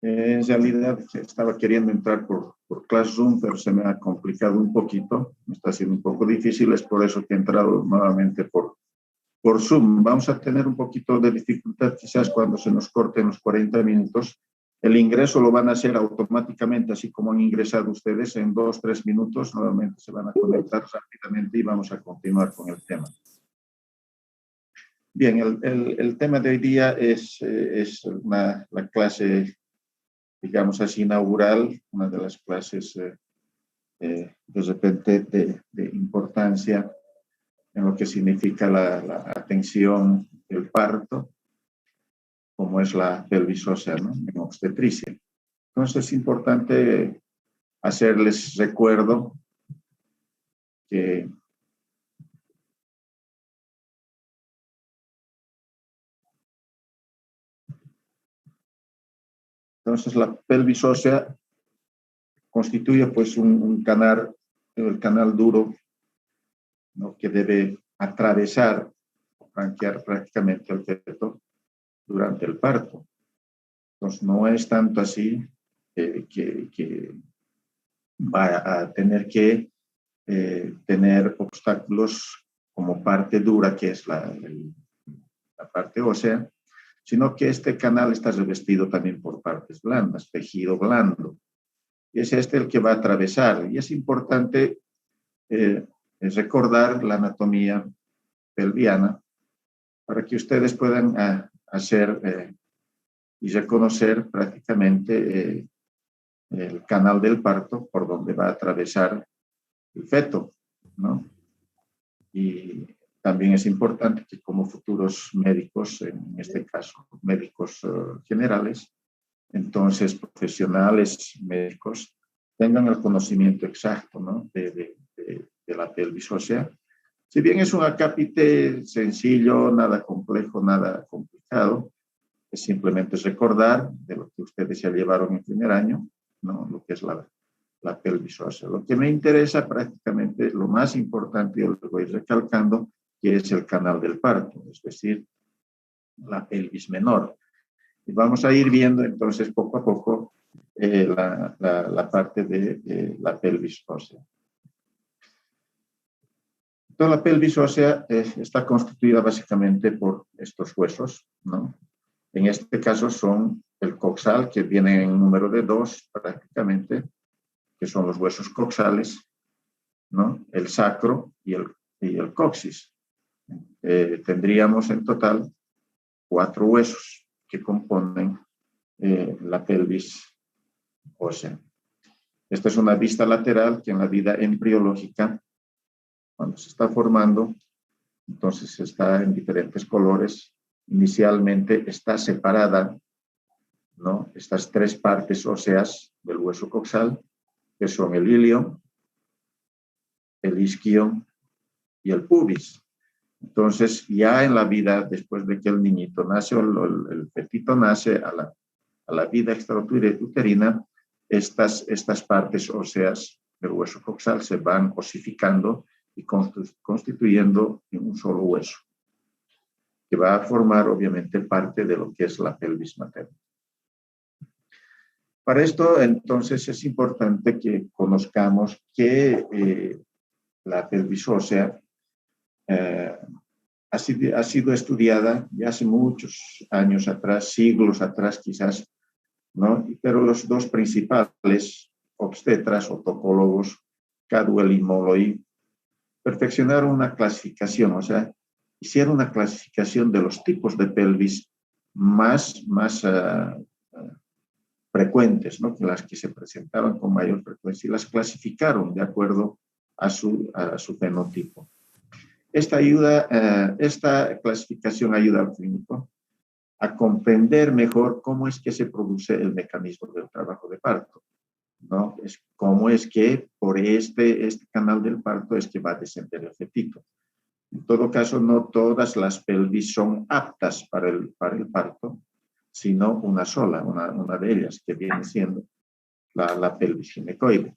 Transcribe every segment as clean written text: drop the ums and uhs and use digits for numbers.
En realidad estaba queriendo entrar por Classroom, pero se me ha complicado un poquito, me está siendo un poco difícil, es por eso que he entrado nuevamente por Zoom. Vamos a tener un poquito de dificultad quizás cuando se nos corten los 40 minutos. El ingreso lo van a hacer automáticamente, así como han ingresado ustedes en 2 o 3 minutos, nuevamente se van a conectar rápidamente y vamos a continuar con el tema. Bien, el tema de hoy día es la clase, digamos así, inaugural, una de las clases de repente de importancia en lo que significa la atención del parto, como es la pelvis ósea, ¿no?, en obstetricia. Entonces es importante hacerles recuerdo que entonces la pelvis ósea constituye pues un canal, el canal duro, ¿no?, que debe atravesar o franquear prácticamente el feto durante el parto. Entonces no es tanto así que va a tener que tener obstáculos como parte dura, que es la parte ósea, sino que este canal está revestido también por partes blandas, tejido blando. Y es el que va a atravesar. Y es importante recordar la anatomía pelviana para que ustedes puedan hacer y reconocer prácticamente el canal del parto por donde va a atravesar el feto, ¿no? Y también es importante que como futuros médicos, en este caso médicos generales, entonces profesionales médicos, tengan el conocimiento exacto, ¿no?, de la pelvis ósea. Si bien es un acápite sencillo, nada complejo, nada complicado, es simplemente recordar de lo que ustedes ya llevaron en primer año, ¿no?, lo que es la pelvis ósea. Lo que me interesa prácticamente, lo más importante, yo lo voy recalcando, que es el canal del parto, es decir, la pelvis menor. Y vamos a ir viendo entonces poco a poco la parte de la pelvis ósea. Entonces la pelvis ósea está constituida básicamente por estos huesos, ¿no? En este caso son el coxal, que viene en número de 2 prácticamente, que son los huesos coxales, ¿no?, el sacro y el coxis. Tendríamos en total 4 huesos que componen la pelvis ósea. Esta es una vista lateral que en la vida embriológica, cuando se está formando, entonces está en diferentes colores. Inicialmente está separada, ¿no?, estas 3 partes óseas del hueso coxal, que son el ilion, el isquion y el pubis. Entonces, ya en la vida, después de que el niñito nace o el fetito nace a la vida extrauterina, estas partes óseas del hueso coxal se van osificando y constituyendo en un solo hueso, que va a formar obviamente parte de lo que es la pelvis materna. Para esto, entonces, es importante que conozcamos que la pelvis ósea ha sido estudiada ya hace muchos años atrás, siglos atrás quizás, ¿no? Pero los 2 principales obstetras o tocólogos, Cadwell y Molloy, perfeccionaron una clasificación, o sea, hicieron una clasificación de los tipos de pelvis más frecuentes, ¿no?, que las que se presentaban con mayor frecuencia, y las clasificaron de acuerdo a su fenotipo. Esta clasificación ayuda al clínico a comprender mejor cómo es que se produce el mecanismo del trabajo de parto, ¿no? Cómo es que por este canal del parto es que va a descender el fetito. En todo caso, no todas las pelvis son aptas para el parto, sino una sola, una de ellas, que viene siendo la pelvis ginecoide.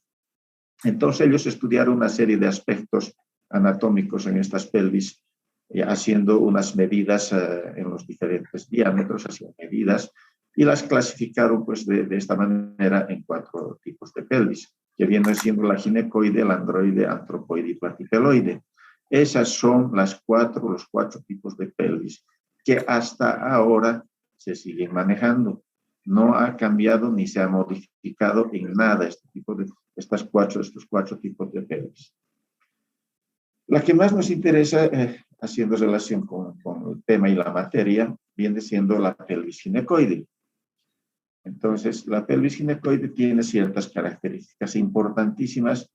Entonces ellos estudiaron una serie de aspectos anatómicos en estas pelvis, haciendo unas medidas en los diferentes diámetros, haciendo medidas y las clasificaron pues de esta manera en 4 tipos de pelvis, que vienen siendo la ginecoide, el androide, antropoide y platypeloide. Esas son los 4 tipos de pelvis que hasta ahora se siguen manejando. No ha cambiado ni se ha modificado en nada estos 4 tipos de pelvis. La que más nos interesa, haciendo relación con el tema y la materia, viene siendo la pelvis ginecoide. Entonces, la pelvis ginecoide tiene ciertas características importantísimas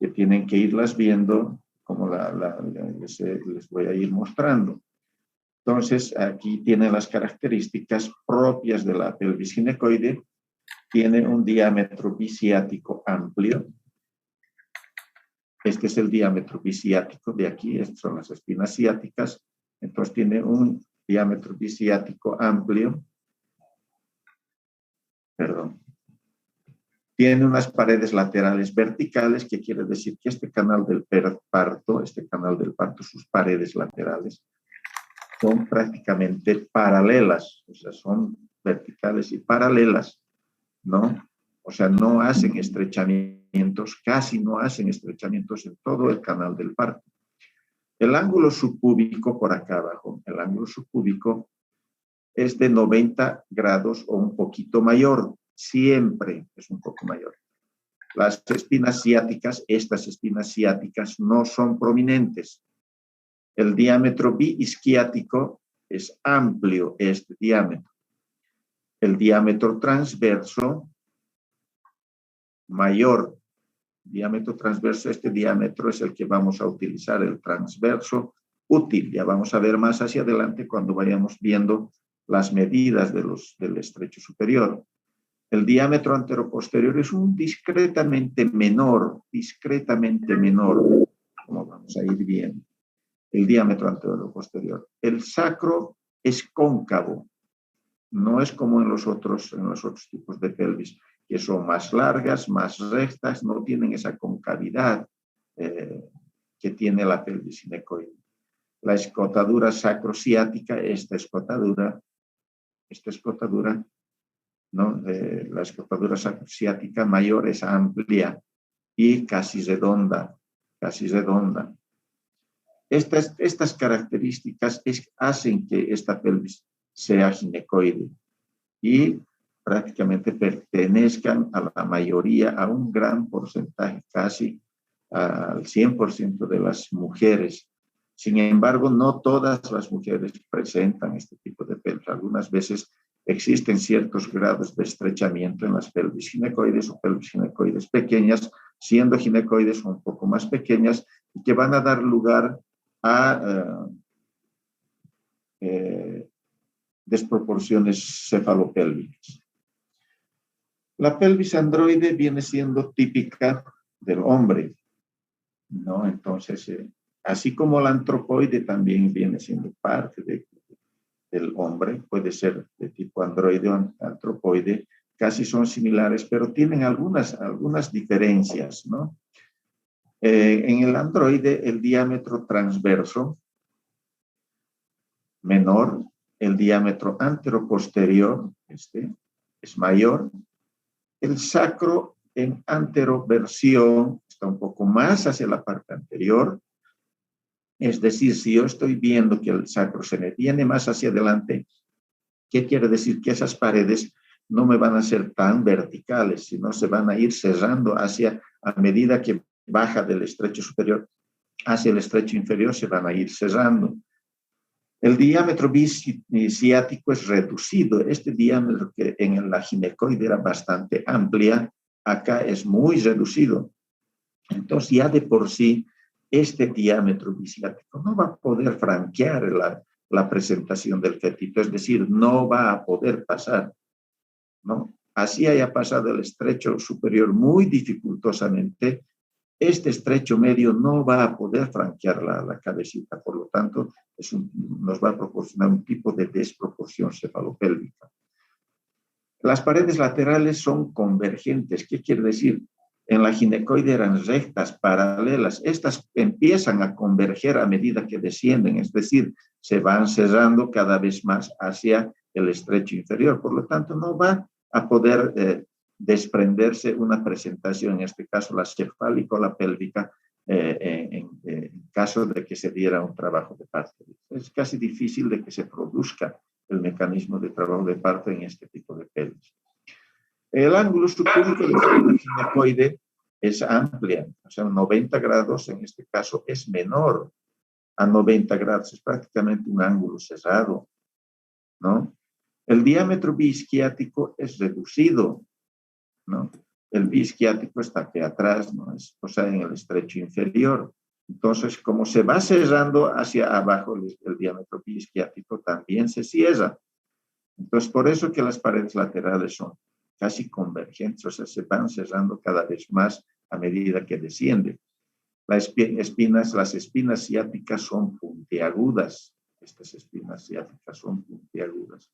que tienen que irlas viendo, como les voy a ir mostrando. Entonces, aquí tienen las características propias de la pelvis ginecoide. Tiene un diámetro biciático amplio. Este es el diámetro biciático de aquí, estas son las espinas ciáticas. Entonces, tiene un diámetro biciático amplio. Perdón. Tiene unas paredes laterales verticales, que quiere decir que este canal del parto, sus paredes laterales, son prácticamente paralelas, o sea, son verticales y paralelas, ¿no? O sea, no hacen estrechamientos, casi no hacen estrechamientos en todo el canal del parto. El ángulo subpúbico por acá abajo, el ángulo subpúbico es de 90 grados o un poquito mayor, siempre es un poco mayor. Las espinas ciáticas, estas espinas ciáticas no son prominentes. El diámetro biisquiático es amplio, este diámetro. El diámetro transverso, mayor. Diámetro transverso, este diámetro es el que vamos a utilizar, el transverso útil. Ya vamos a ver más hacia adelante cuando vayamos viendo las medidas del estrecho superior. El diámetro anteroposterior es un discretamente menor, como vamos a ir viendo. El diámetro anteroposterior. El sacro es cóncavo, no es como en los otros tipos de pelvis, que son más largas, más rectas, no tienen esa concavidad que tiene la pelvis ginecoide. La escotadura sacrociática, esta escotadura, ¿no? La escotadura sacrociática mayor es amplia y casi redonda. Estas características hacen que esta pelvis sea ginecoide y prácticamente pertenezcan a la mayoría, a un gran porcentaje, casi al 100% de las mujeres. Sin embargo, no todas las mujeres presentan este tipo de pelvis. Algunas veces existen ciertos grados de estrechamiento en las pelvis ginecoides o pelvis ginecoides pequeñas, siendo ginecoides un poco más pequeñas y que van a dar lugar a desproporciones cefalopélvicas. La pelvis androide viene siendo típica del hombre, ¿no? Entonces, así como la antropoide también viene siendo parte del hombre, puede ser de tipo androide o antropoide, casi son similares, pero tienen algunas diferencias, ¿no? En el androide, el diámetro transverso menor, el diámetro anteroposterior, es mayor. El sacro en anteroversión está un poco más hacia la parte anterior. Es decir, si yo estoy viendo que el sacro se me viene más hacia adelante, ¿qué quiere decir? Que esas paredes no me van a ser tan verticales, sino se van a ir cerrando a medida que baja del estrecho superior hacia el estrecho inferior, se van a ir cerrando. El diámetro biciático es reducido. Este diámetro que en la ginecoide era bastante amplia, acá es muy reducido. Entonces ya de por sí, este diámetro biciático no va a poder franquear la presentación del fetito, es decir, no va a poder pasar, ¿no? Así haya pasado el estrecho superior muy dificultosamente, este estrecho medio no va a poder franquear la cabecita, por lo tanto, nos va a proporcionar un tipo de desproporción cefalopélvica. Las paredes laterales son convergentes. ¿Qué quiere decir? En la ginecoide eran rectas, paralelas. Estas empiezan a converger a medida que descienden, es decir, se van cerrando cada vez más hacia el estrecho inferior. Por lo tanto, no va a poder desprenderse una presentación, en este caso la cefálica o la pélvica, en caso de que se diera un trabajo de parto. Es casi difícil de que se produzca el mecanismo de trabajo de parto en este tipo de pelvis. El ángulo subcúbico de la ginecoide es amplia, o sea, 90 grados en este caso es menor a 90 grados, es prácticamente un ángulo cerrado, ¿no? El diámetro biisquiático es reducido, ¿no? El biisquiático está aquí atrás, ¿no? O sea, en el estrecho inferior. Entonces, como se va cerrando hacia abajo el diámetro biisquiático, también se cierra. Entonces, por eso que las paredes laterales son casi convergentes, o sea, se van cerrando cada vez más a medida que desciende. Las espinas ciáticas son puntiagudas. Estas espinas ciáticas son puntiagudas.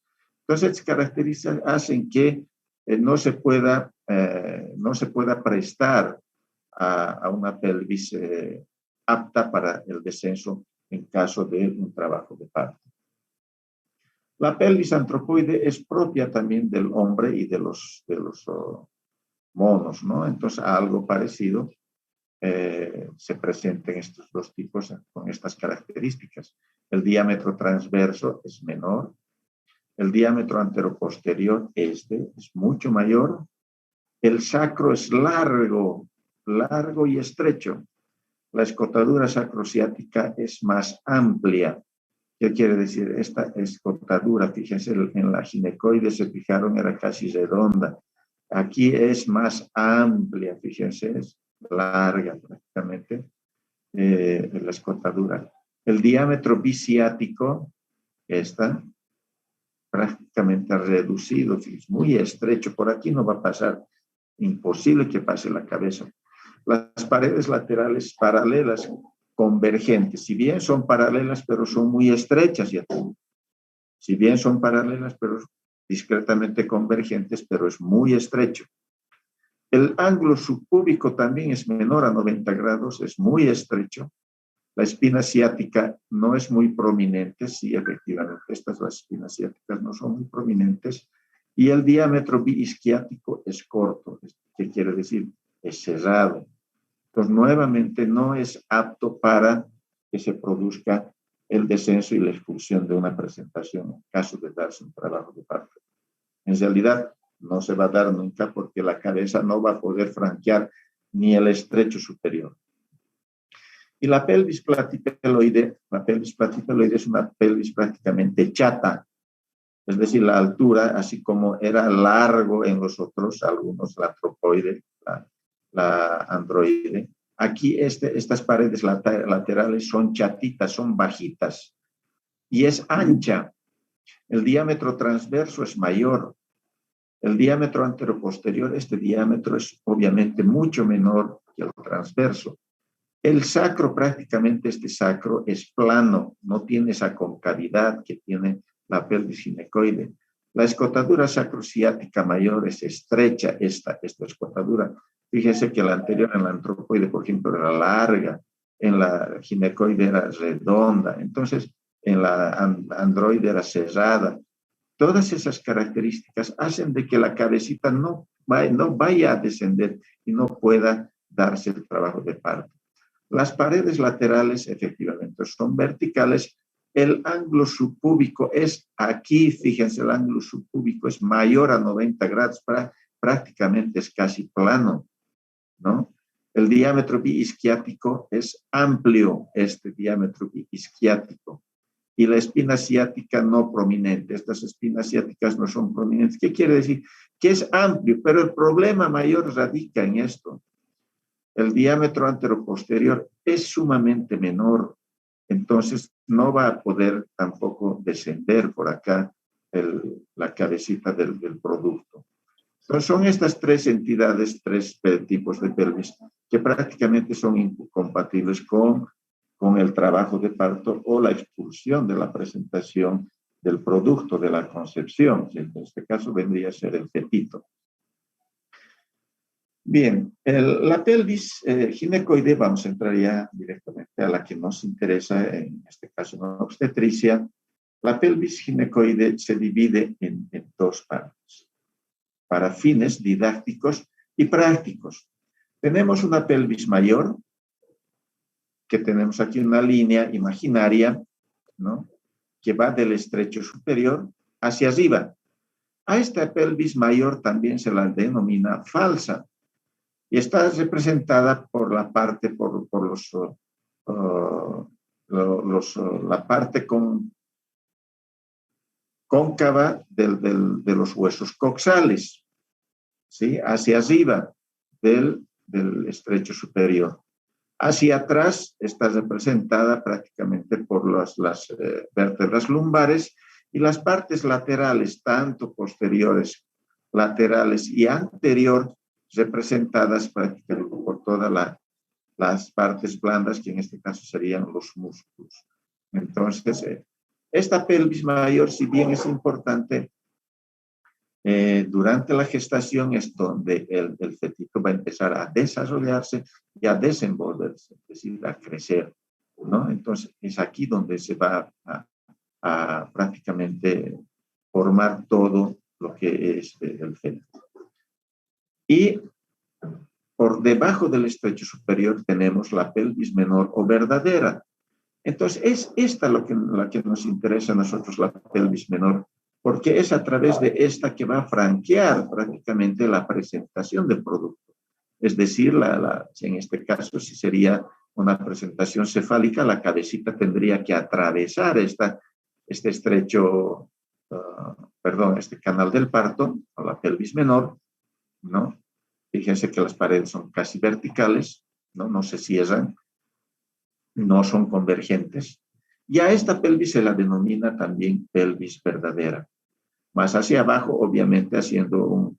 Entonces, características hacen que no se pueda prestar a una pelvis apta para el descenso en caso de un trabajo de parto. La pelvis antropoide es propia también del hombre y de los monos, ¿no? Entonces, algo parecido se presenta en estos dos tipos con estas características. El diámetro transverso es menor. El diámetro anteroposterior es mucho mayor. El sacro es largo y estrecho. La escotadura sacrociática es más amplia. ¿Qué quiere decir? Esta escotadura, fíjense, en la ginecoide se fijaron, era casi redonda. Aquí es más amplia, fíjense, es larga prácticamente la escotadura. El diámetro biciático está prácticamente reducido, fíjense, muy estrecho. Por aquí no va a pasar, imposible que pase la cabeza. Las paredes laterales paralelas, convergentes, si bien son paralelas, pero son muy estrechas, ya. Si bien son paralelas, pero discretamente convergentes, pero es muy estrecho. El ángulo subpúbico también es menor a 90 grados, es muy estrecho. La espina ciática no es muy prominente, sí, efectivamente, las espinas ciáticas no son muy prominentes. Y el diámetro biisquiático es corto, ¿qué quiere decir? Es cerrado. Entonces, nuevamente, no es apto para que se produzca el descenso y la expulsión de una presentación en caso de darse un trabajo de parto. En realidad, no se va a dar nunca porque la cabeza no va a poder franquear ni el estrecho superior. Y la pelvis platipeloide es una pelvis prácticamente chata, es decir, la altura, así como era largo en los otros, algunos, la antropoide, la androide. Aquí estas paredes laterales son chatitas, son bajitas y es ancha. El diámetro transverso es mayor. El diámetro anteroposterior, este diámetro es obviamente mucho menor que el transverso. El sacro, prácticamente este sacro es plano, no tiene esa concavidad que tiene la pelvis ginecoide. La escotadura sacrociática mayor es estrecha, esta escotadura. Fíjese que la anterior en la antropoide, por ejemplo, era larga, en la ginecoide era redonda, entonces en la androide era cerrada. Todas esas características hacen de que la cabecita no vaya a descender y no pueda darse el trabajo de parto. Las paredes laterales efectivamente son verticales. El ángulo subpúbico es aquí, fíjense, el ángulo subpúbico es mayor a 90 grados, prácticamente es casi plano, ¿no? El diámetro biisquiático es amplio, este diámetro biisquiático. Y la espina ciática no prominente. Estas espinas ciáticas no son prominentes. ¿Qué quiere decir? Que es amplio, pero el problema mayor radica en esto. El diámetro anteroposterior es sumamente menor, entonces no va a poder tampoco descender por acá la cabecita del producto. Entonces son estas tres entidades, tres tipos de pelvis que prácticamente son incompatibles con el trabajo de parto o la expulsión de la presentación del producto de la concepción, que en este caso vendría a ser el fetito. Bien, la pelvis ginecoide, vamos a entrar ya directamente a la que nos interesa, en este caso la obstetricia. La pelvis ginecoide se divide en dos partes, para fines didácticos y prácticos. Tenemos una pelvis mayor, que tenemos aquí una línea imaginaria, ¿no?, que va del estrecho superior hacia arriba. A esta pelvis mayor también se la denomina falsa y está representada por la parte, la parte cóncava de los huesos coxales, ¿sí?, hacia arriba del estrecho superior. Hacia atrás está representada prácticamente por las vértebras lumbares y las partes laterales, tanto posteriores, laterales y anterior, representadas prácticamente por todas las partes blandas, que en este caso serían los músculos. Entonces, esta pelvis mayor, si bien es importante, durante la gestación es donde el fetito va a empezar a desarrollarse y a desenvolverse, es decir, a crecer, ¿no? Entonces, es aquí donde se va a prácticamente formar todo lo que es el feto. Y por debajo del estrecho superior tenemos la pelvis menor o verdadera. Entonces, es esta la que nos interesa a nosotros, la pelvis menor, porque es a través de esta que va a franquear prácticamente la presentación del producto. Es decir, en este caso, si sería una presentación cefálica, la cabecita tendría que atravesar este estrecho, este canal del parto, o la pelvis menor, ¿no? Fíjense que las paredes son casi verticales, ¿no? No se cierran, no son convergentes. Y a esta pelvis se la denomina también pelvis verdadera. Más hacia abajo, obviamente, haciendo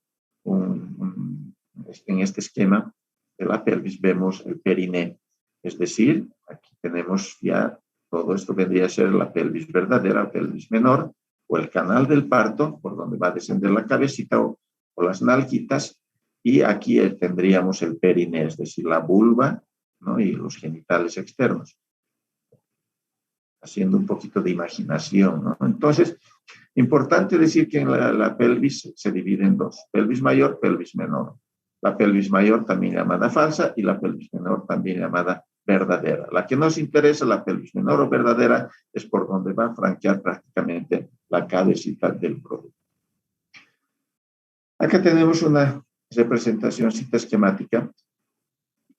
en este esquema de la pelvis vemos el periné. Es decir, aquí tenemos ya, todo esto vendría a ser la pelvis verdadera, pelvis menor, o el canal del parto, por donde va a descender la cabecita o las nalguitas, y aquí tendríamos el periné, es decir, la vulva, ¿no?, y los genitales externos. Haciendo un poquito de imaginación, ¿no? Entonces, importante decir que en la pelvis se divide en dos: pelvis mayor, pelvis menor. La pelvis mayor también llamada falsa y la pelvis menor también llamada verdadera. La que nos interesa, la pelvis menor o verdadera, es por donde va a franquear prácticamente la cabecita del producto. Acá tenemos una representación esquemática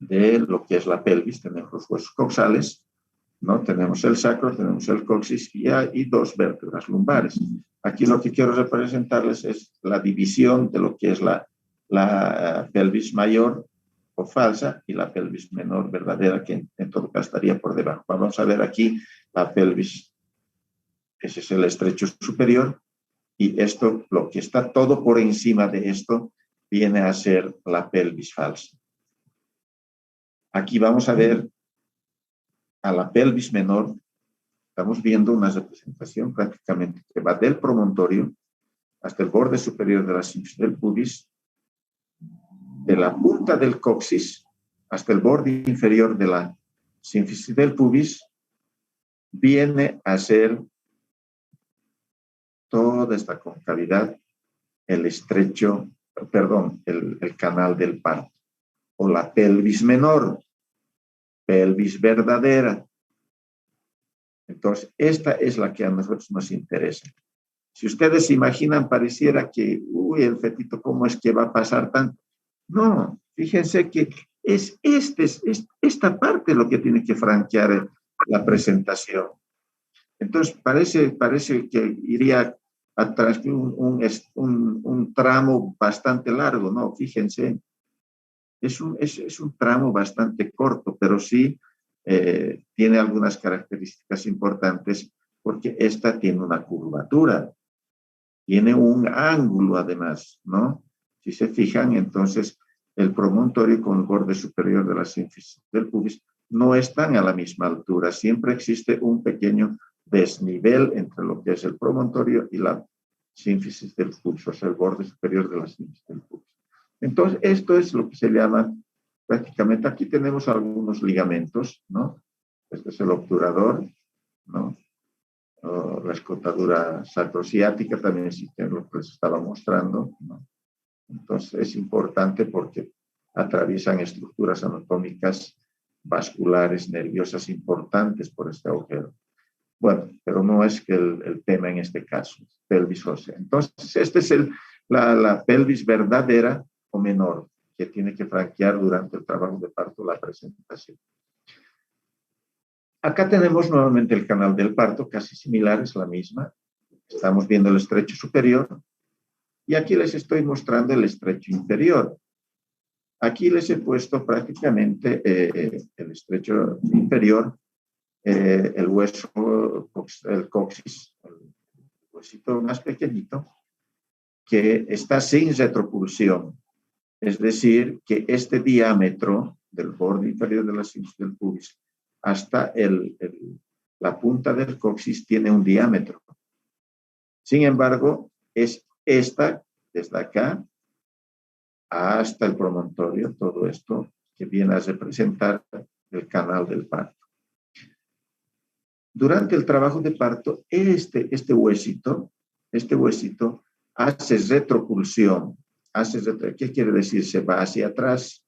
de lo que es la pelvis. Tenemos los huesos coxales, ¿no? Tenemos el sacro, tenemos el coxis y dos vértebras lumbares. Aquí lo que quiero representarles es la división de lo que es la pelvis mayor o falsa y la pelvis menor verdadera, que en todo caso estaría por debajo. Vamos a ver aquí la pelvis, ese es el estrecho superior, y esto, lo que está todo por encima de esto, viene a ser la pelvis falsa. Aquí vamos a ver a la pelvis menor. Estamos viendo una representación prácticamente que va del promontorio hasta el borde superior de la sínfisis del pubis, de la punta del coxis hasta el borde inferior de la sínfisis del pubis, viene a ser toda esta concavidad, el canal del parto, o la pelvis menor, pelvis verdadera. Entonces, esta es la que a nosotros nos interesa. Si ustedes se imaginan, pareciera que, el fetito, ¿cómo es que va a pasar tanto? No, fíjense que es esta parte lo que tiene que franquear la presentación. Entonces, parece que iría a transcurrir un tramo bastante largo, ¿no? Fíjense, es un tramo bastante corto, pero sí tiene algunas características importantes, porque esta tiene una curvatura, tiene un ángulo además, ¿no? Si se fijan, entonces el promontorio con el borde superior de la sínfisis del pubis no están a la misma altura. Siempre existe un pequeño desnivel entre lo que es el promontorio y la sínfisis del pubis, o sea, el borde superior de la sínfisis del pubis. Entonces, esto es lo que se llama prácticamente, aquí tenemos algunos ligamentos, ¿no? Este es el obturador, ¿no? La escotadura sacrociática también existe, lo que les estaba mostrando, ¿no? Entonces es importante porque atraviesan estructuras anatómicas vasculares, nerviosas importantes por este agujero. Bueno, pero no es que el tema en este caso, pelvis ósea. Entonces, esta es la pelvis verdadera o menor que tiene que franquear durante el trabajo de parto la presentación. Acá tenemos nuevamente el canal del parto, casi similar, es la misma. Estamos viendo el estrecho superior y aquí les estoy mostrando el estrecho inferior. Aquí les he puesto prácticamente el estrecho inferior, el hueso, el coxis, el huesito más pequeñito, que está sin retropulsión. Es decir, que este diámetro del borde inferior de la sínfisis del pubis hasta la punta del coxis tiene un diámetro. Sin embargo, es esta, desde acá hasta el promontorio, todo esto que viene a representar el canal del parto. Durante el trabajo de parto, este huesito hace retropulsión. ¿Qué quiere decir? Se va hacia atrás.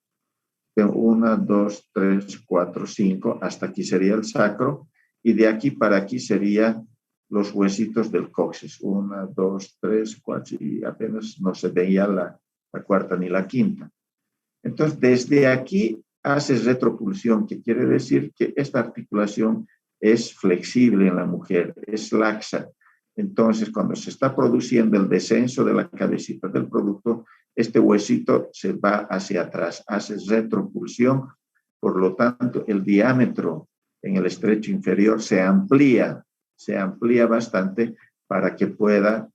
1, 2, 3, 4, 5, hasta aquí sería el sacro, y de aquí para aquí serían los huesitos del coxis. 1, 2, 3, 4, y apenas no se veía la cuarta ni la quinta. Entonces, desde aquí hace retropulsión, que quiere decir que esta articulación es flexible en la mujer, es laxa. Entonces, cuando se está produciendo el descenso de la cabecita del producto, este huesito se va hacia atrás, hace retropulsión, por lo tanto, el diámetro en el estrecho inferior se amplía bastante para que pueda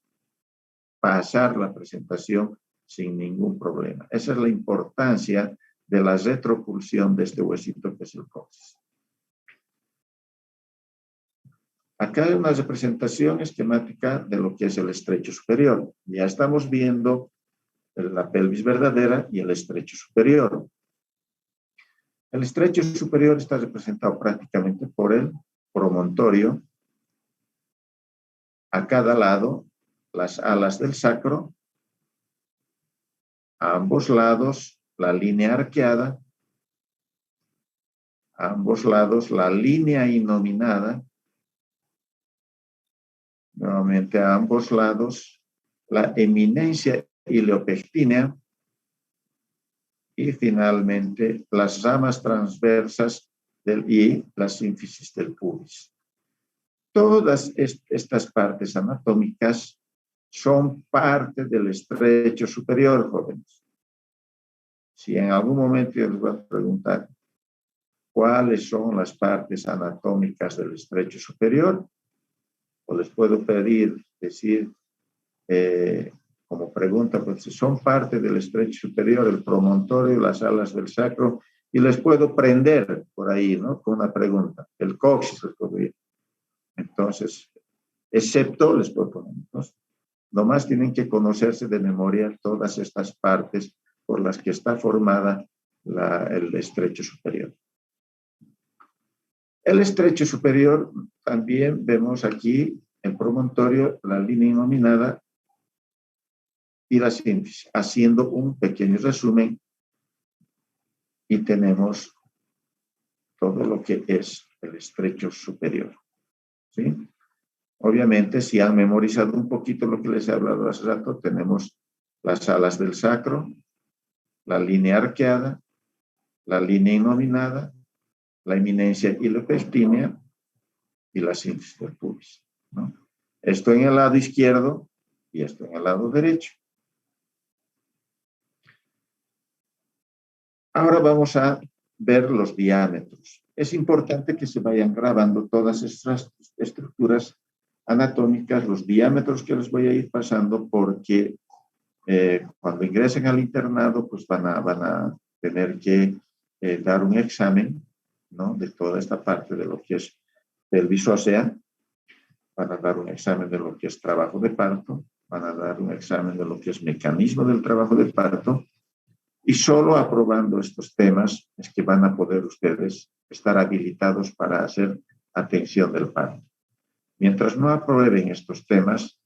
pasar la presentación sin ningún problema. Esa es la importancia de la retropulsión de este huesito que es el coxis. Acá hay una representación esquemática de lo que es el estrecho superior. Ya estamos viendo la pelvis verdadera y el estrecho superior. El estrecho superior está representado prácticamente por el promontorio. A cada lado, las alas del sacro. A ambos lados, la línea arqueada. A ambos lados, la línea inominada. Nuevamente, a ambos lados, la eminencia ileopectínea. Y finalmente, las ramas transversas y la sínfisis del pubis. Todas estas partes anatómicas son parte del estrecho superior, jóvenes. Si en algún momento yo les voy a preguntar cuáles son las partes anatómicas del estrecho superior, o les puedo decir como pregunta, pues si son parte del estrecho superior, el promontorio, las alas del sacro, y les puedo prender por ahí, ¿no? Con una pregunta. El coxis, les puedo ir. Entonces, excepto, les puedo poner, ¿no? Nomás tienen que conocerse de memoria todas estas partes por las que está formada el estrecho superior. El estrecho superior, también vemos aquí el promontorio, la línea inominada y la sínfisis, haciendo un pequeño resumen, y tenemos todo lo que es el estrecho superior. ¿Sí? Obviamente, si han memorizado un poquito lo que les he hablado hace rato, tenemos las alas del sacro, la línea arqueada, la línea inominada, la eminencia ileopectínea y la sínfisis del pubis, ¿no? Esto en el lado izquierdo y esto en el lado derecho. Ahora vamos a ver los diámetros. Es importante que se vayan grabando todas estas estructuras anatómicas, los diámetros que les voy a ir pasando, porque cuando ingresen al internado, pues van a tener que dar un examen, ¿no? De toda esta parte de lo que es pelvis ósea, van a dar un examen de lo que es trabajo de parto, van a dar un examen de lo que es mecanismo del trabajo de parto, y solo aprobando estos temas es que van a poder ustedes estar habilitados para hacer atención del parto. Mientras no aprueben estos temas,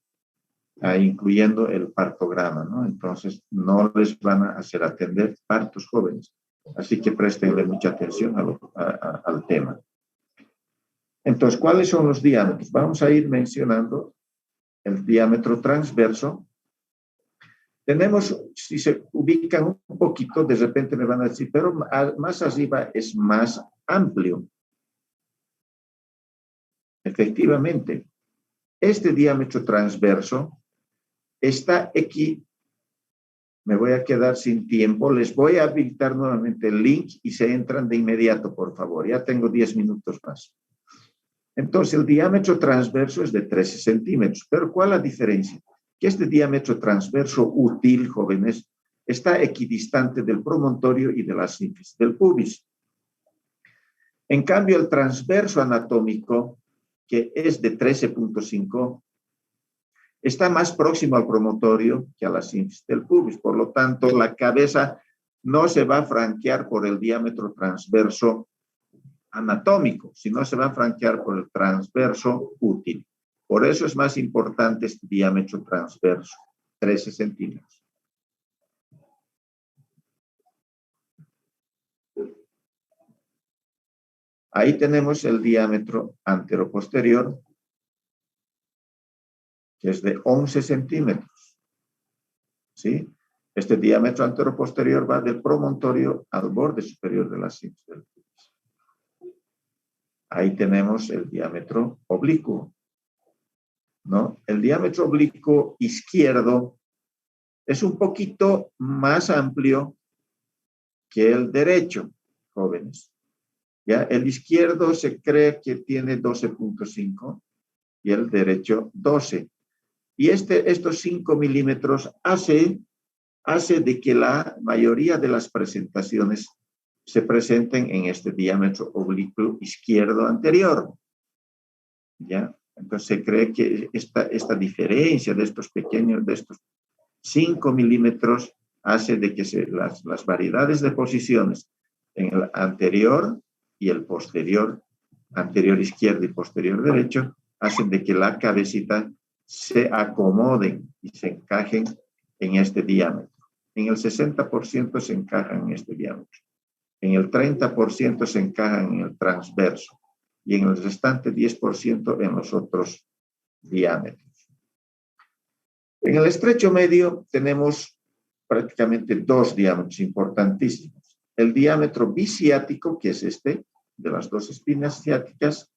incluyendo el partograma, ¿no? Entonces, no les van a hacer atender partos jóvenes. Así que prestenle mucha atención al tema. Entonces, ¿cuáles son los diámetros? Vamos a ir mencionando el diámetro transverso. Tenemos, si se ubican un poquito, de repente me van a decir, pero más arriba es más amplio. Efectivamente, este diámetro transverso está aquí. Me voy a quedar sin tiempo. Les voy a habilitar nuevamente el link y se entran de inmediato, por favor. Ya tengo 10 minutos más. Entonces, el diámetro transverso es de 13 centímetros. Pero ¿cuál es la diferencia? Que este diámetro transverso útil, jóvenes, está equidistante del promontorio y de la sínfisis del pubis. En cambio, el transverso anatómico, que es de 13.5, está más próximo al promontorio que a la sínfisis del pubis. Por lo tanto, la cabeza no se va a franquear por el diámetro transverso anatómico, sino se va a franquear por el transverso útil. Por eso es más importante este diámetro transverso, 13 centímetros. Ahí tenemos el diámetro anteroposterior, que es de 11 centímetros. ¿Sí? Este diámetro anteroposterior va del promontorio al borde superior de la sínfisis del pubis. Ahí tenemos el diámetro oblicuo, ¿no? El diámetro oblicuo izquierdo es un poquito más amplio que el derecho, jóvenes. ¿Ya? El izquierdo se cree que tiene 12.5 y el derecho 12. Y estos 5 milímetros hace de que la mayoría de las presentaciones se presenten en este diámetro oblicuo izquierdo anterior. ¿Ya? Entonces se cree que esta diferencia de estos 5 milímetros hace de que las variedades de posiciones en el anterior y el posterior, anterior izquierdo y posterior derecho, hacen de que la cabecita se acomoden y se encajen en este diámetro. En el 60% se encajan en este diámetro. En el 30% se encajan en el transverso y en el restante 10% en los otros diámetros. En el estrecho medio tenemos prácticamente dos diámetros importantísimos. El diámetro biciático, que es este, de las dos espinas ciáticas,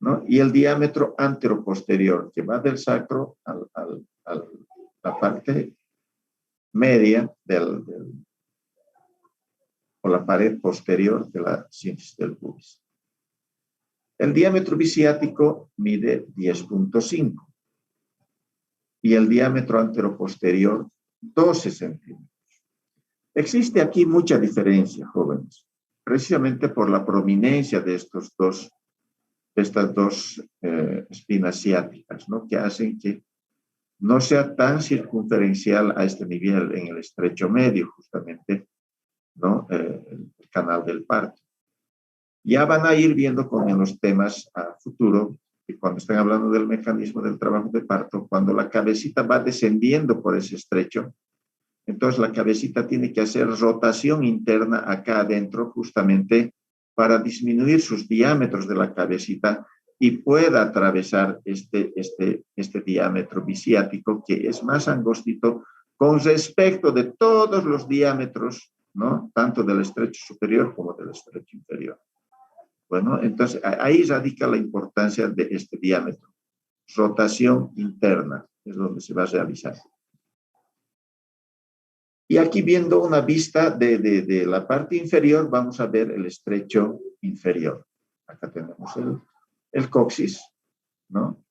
¿no? Y el diámetro anteroposterior, que va del sacro a la parte media o la pared posterior de la sínfisis del pubis. El diámetro biciático mide 10.5 y el diámetro anteroposterior 12 centímetros. Existe aquí mucha diferencia, jóvenes, precisamente por la prominencia de estas dos espinas ciáticas, ¿no? Que hacen que no sea tan circunferencial a este nivel en el estrecho medio, justamente, ¿no? El canal del parto. Ya van a ir viendo con los temas a futuro, que cuando estén hablando del mecanismo del trabajo de parto, cuando la cabecita va descendiendo por ese estrecho, entonces la cabecita tiene que hacer rotación interna acá adentro, justamente para disminuir sus diámetros de la cabecita y pueda atravesar este diámetro biciático, que es más angostito con respecto de todos los diámetros, ¿no? Tanto del estrecho superior como del estrecho inferior. Bueno, entonces ahí radica la importancia de este diámetro. Rotación interna es donde se va a realizar. Y aquí viendo una vista de la parte inferior, vamos a ver el estrecho inferior. Acá tenemos el coxis, ¿no?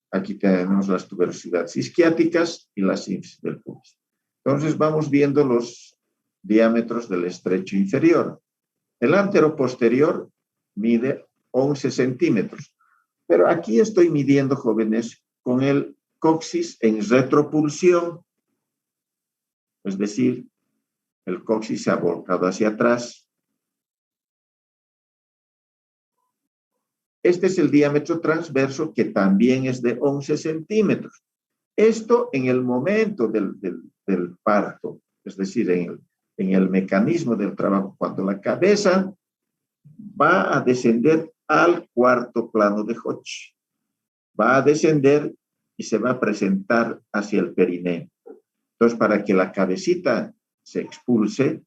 Aquí tenemos las tuberosidades isquiáticas y las sínfisis del pubis. Entonces vamos viendo los diámetros del estrecho inferior. El anteroposterior mide 11 centímetros. Pero aquí estoy midiendo, jóvenes, con el coxis en retropulsión. Es decir, el coxis se ha volcado hacia atrás. Este es el diámetro transverso, que también es de 11 centímetros. Esto en el momento del parto, es decir, en el mecanismo del trabajo, cuando la cabeza va a descender al cuarto plano de Hodge. Va a descender y se va a presentar hacia el perineo. Entonces, para que la cabecita se expulse,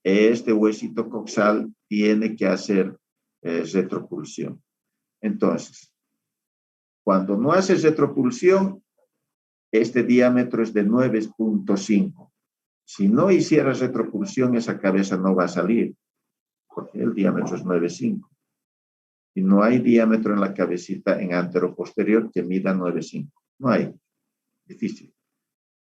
este huesito coxal tiene que hacer retropulsión. Entonces, cuando no hace retropulsión, este diámetro es de 9.5. Si no hiciera retropulsión, esa cabeza no va a salir, porque el diámetro es 9.5. Y no hay diámetro en la cabecita en anteroposterior que mida 9.5. No hay. Difícil.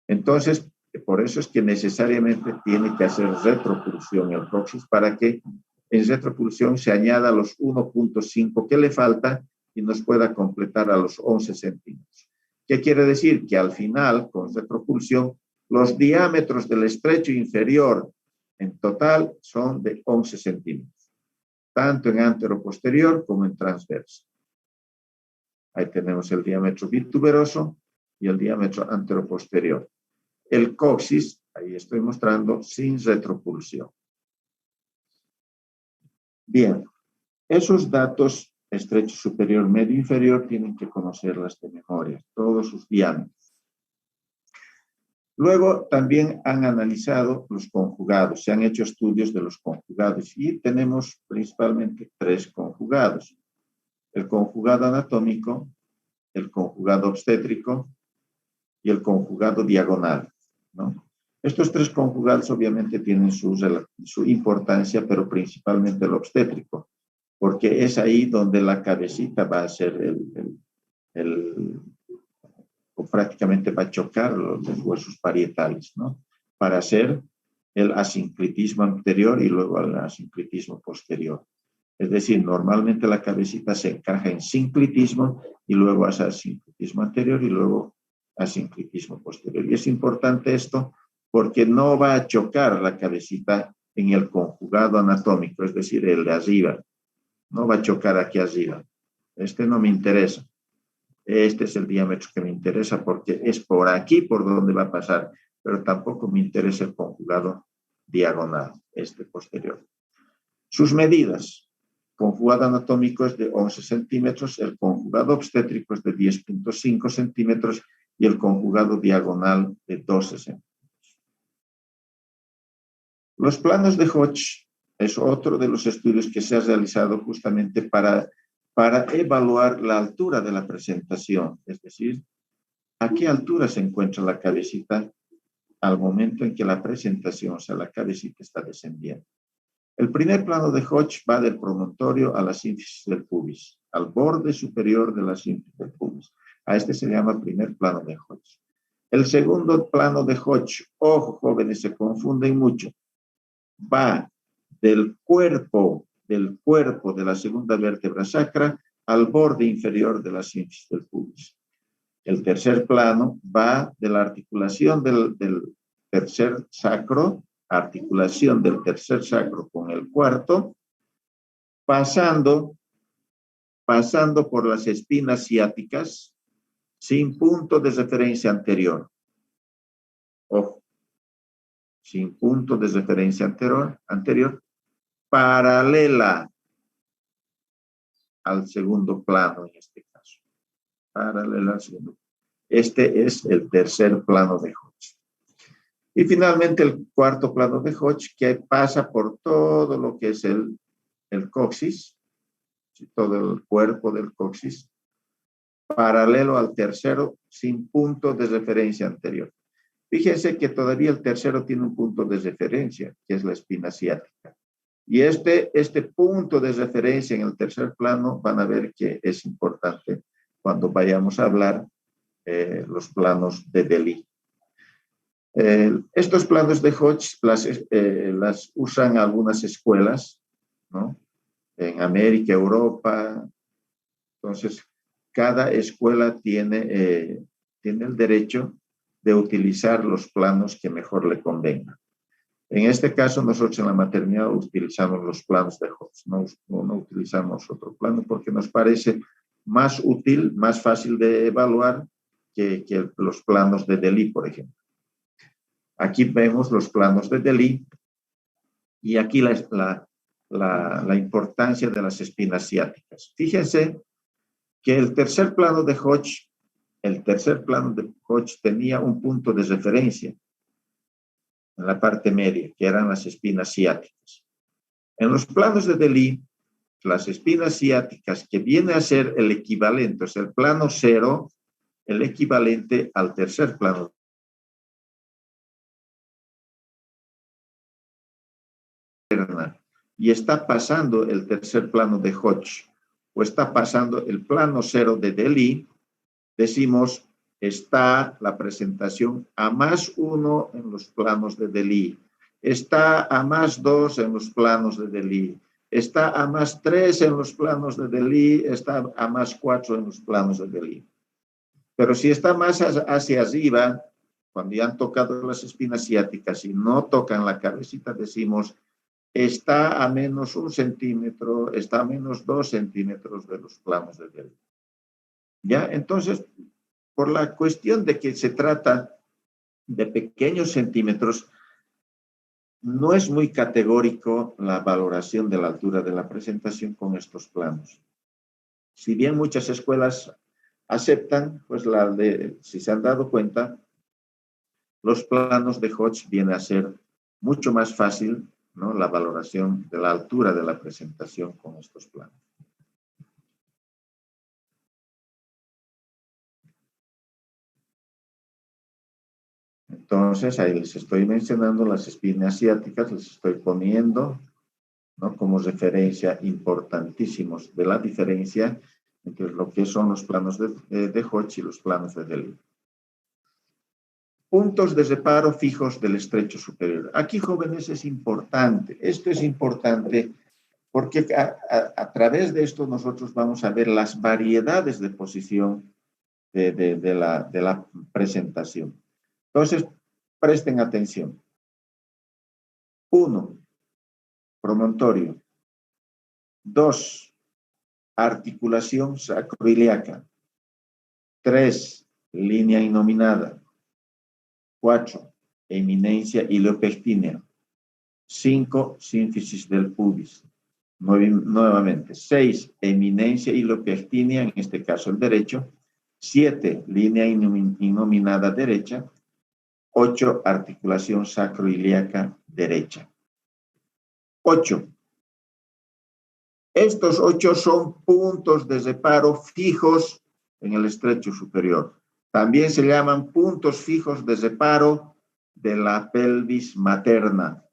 Entonces, por eso es que necesariamente tiene que hacer retropulsión el coxis, para que en retropulsión se añada los 1.5 que le falta y nos pueda completar a los 11 centímetros. ¿Qué quiere decir? Que al final, con retropulsión, los diámetros del estrecho inferior en total son de 11 centímetros, tanto en anteroposterior como en transverso. Ahí tenemos el diámetro bituberoso y el diámetro anteroposterior. El coxis, ahí estoy mostrando, sin retropulsión. Bien, esos datos, estrecho superior, medio, inferior, tienen que conocerlas de memoria, todos sus diámetros. Luego también han analizado los conjugados, se han hecho estudios de los conjugados y tenemos principalmente 3 conjugados. El conjugado anatómico, el conjugado obstétrico y el conjugado diagonal, ¿no? Estos 3 conjugados obviamente tienen su importancia, pero principalmente el obstétrico, porque es ahí donde la cabecita va a ser o prácticamente va a chocar los huesos parietales, ¿no? Para hacer el asinclitismo anterior y luego el asinclitismo posterior. Es decir, normalmente la cabecita se encaja en sinclitismo y luego hace asinclitismo anterior y luego asinclitismo posterior. Y es importante esto porque no va a chocar la cabecita en el conjugado anatómico, es decir, el de arriba. No va a chocar aquí arriba. Este no me interesa. Este es el diámetro que me interesa porque es por aquí por donde va a pasar, pero tampoco me interesa el conjugado diagonal, este posterior. Sus medidas. Conjugado anatómico es de 11 centímetros, el conjugado obstétrico es de 10.5 centímetros y el conjugado diagonal de 12 centímetros. Los planos de Hodge es otro de los estudios que se ha realizado justamente para evaluar la altura de la presentación, es decir, a qué altura se encuentra la cabecita al momento en que la presentación, o sea, la cabecita está descendiendo. El primer plano de Hodge va del promontorio a la sínfisis del pubis, al borde superior de la sínfisis del pubis. A este se llama primer plano de Hodge. El segundo plano de Hodge, ojo jóvenes, se confunden mucho, va del cuerpo de la segunda vértebra sacra al borde inferior de la sínfisis del pubis. El tercer plano va de la articulación del tercer sacro, articulación del tercer sacro con el cuarto, pasando por las espinas ciáticas sin punto de referencia anterior. Ojo, sin punto de referencia anterior, paralela al segundo plano en este caso. Paralela al segundo. Este es el tercer plano de Hodge. Y finalmente el cuarto plano de Hodge, que pasa por todo lo que es el coxis, todo el cuerpo del coxis, paralelo al tercero sin punto de referencia anterior. Fíjense que todavía el tercero tiene un punto de referencia, que es la espina ciática. Y este punto de referencia en el tercer plano van a ver que es importante cuando vayamos a hablar los planos de Delhi. Estos planos de Hodge las usan algunas escuelas, ¿no? En América, Europa. Entonces, cada escuela tiene el derecho de utilizar los planos que mejor le convengan. En este caso, nosotros en la maternidad utilizamos los planos de Hodge, no utilizamos otro plano porque nos parece más útil, más fácil de evaluar que los planos de Delis, por ejemplo. Aquí vemos los planos de Delis y aquí la importancia de las espinas ciáticas. Fíjense que el tercer plano de Hodge tenía un punto de referencia en la parte media, que eran las espinas ciáticas. En los planos de Delis, las espinas ciáticas, que viene a ser el equivalente, o sea, el plano cero, el equivalente al tercer plano. Y está pasando el tercer plano de Hodge, o está pasando el plano cero de Delis, decimos, está la presentación a +1 en los planos de Delis, está a +2 en los planos de Delis, está a +3 en los planos de Delis, está a +4 en los planos de Delis. Pero si está más hacia arriba, cuando ya han tocado las espinas ciáticas y no tocan la cabecita, decimos, está a -1 centímetro, está a -2 centímetros de los planos de Delis. ¿Ya? Entonces, por la cuestión de que se trata de pequeños centímetros, no es muy categórico la valoración de la altura de la presentación con estos planos. Si bien muchas escuelas aceptan, pues si se han dado cuenta, los planos de Hodge viene a ser mucho más fácil, ¿no?, la valoración de la altura de la presentación con estos planos. Entonces, ahí les estoy mencionando las espinas ciáticas, les estoy poniendo, ¿no?, como referencia importantísimos de la diferencia entre lo que son los planos de Hodge y los planos de Delis. Puntos de reparo fijos del estrecho superior. Aquí, jóvenes, es importante. Esto es importante porque a través de esto nosotros vamos a ver las variedades de posición de la presentación. Entonces, presten atención. 1, promontorio. 2, articulación sacroiliaca. 3, línea innominada. 4, eminencia iliopectínea. 5, sínfisis del pubis. Nuevamente, 6, eminencia iliopectínea, en este caso el derecho. 7, línea innominada derecha. 8, articulación sacroiliaca derecha. 8. Estos 8 son puntos de reparo fijos en el estrecho superior. También se llaman puntos fijos de reparo de la pelvis materna.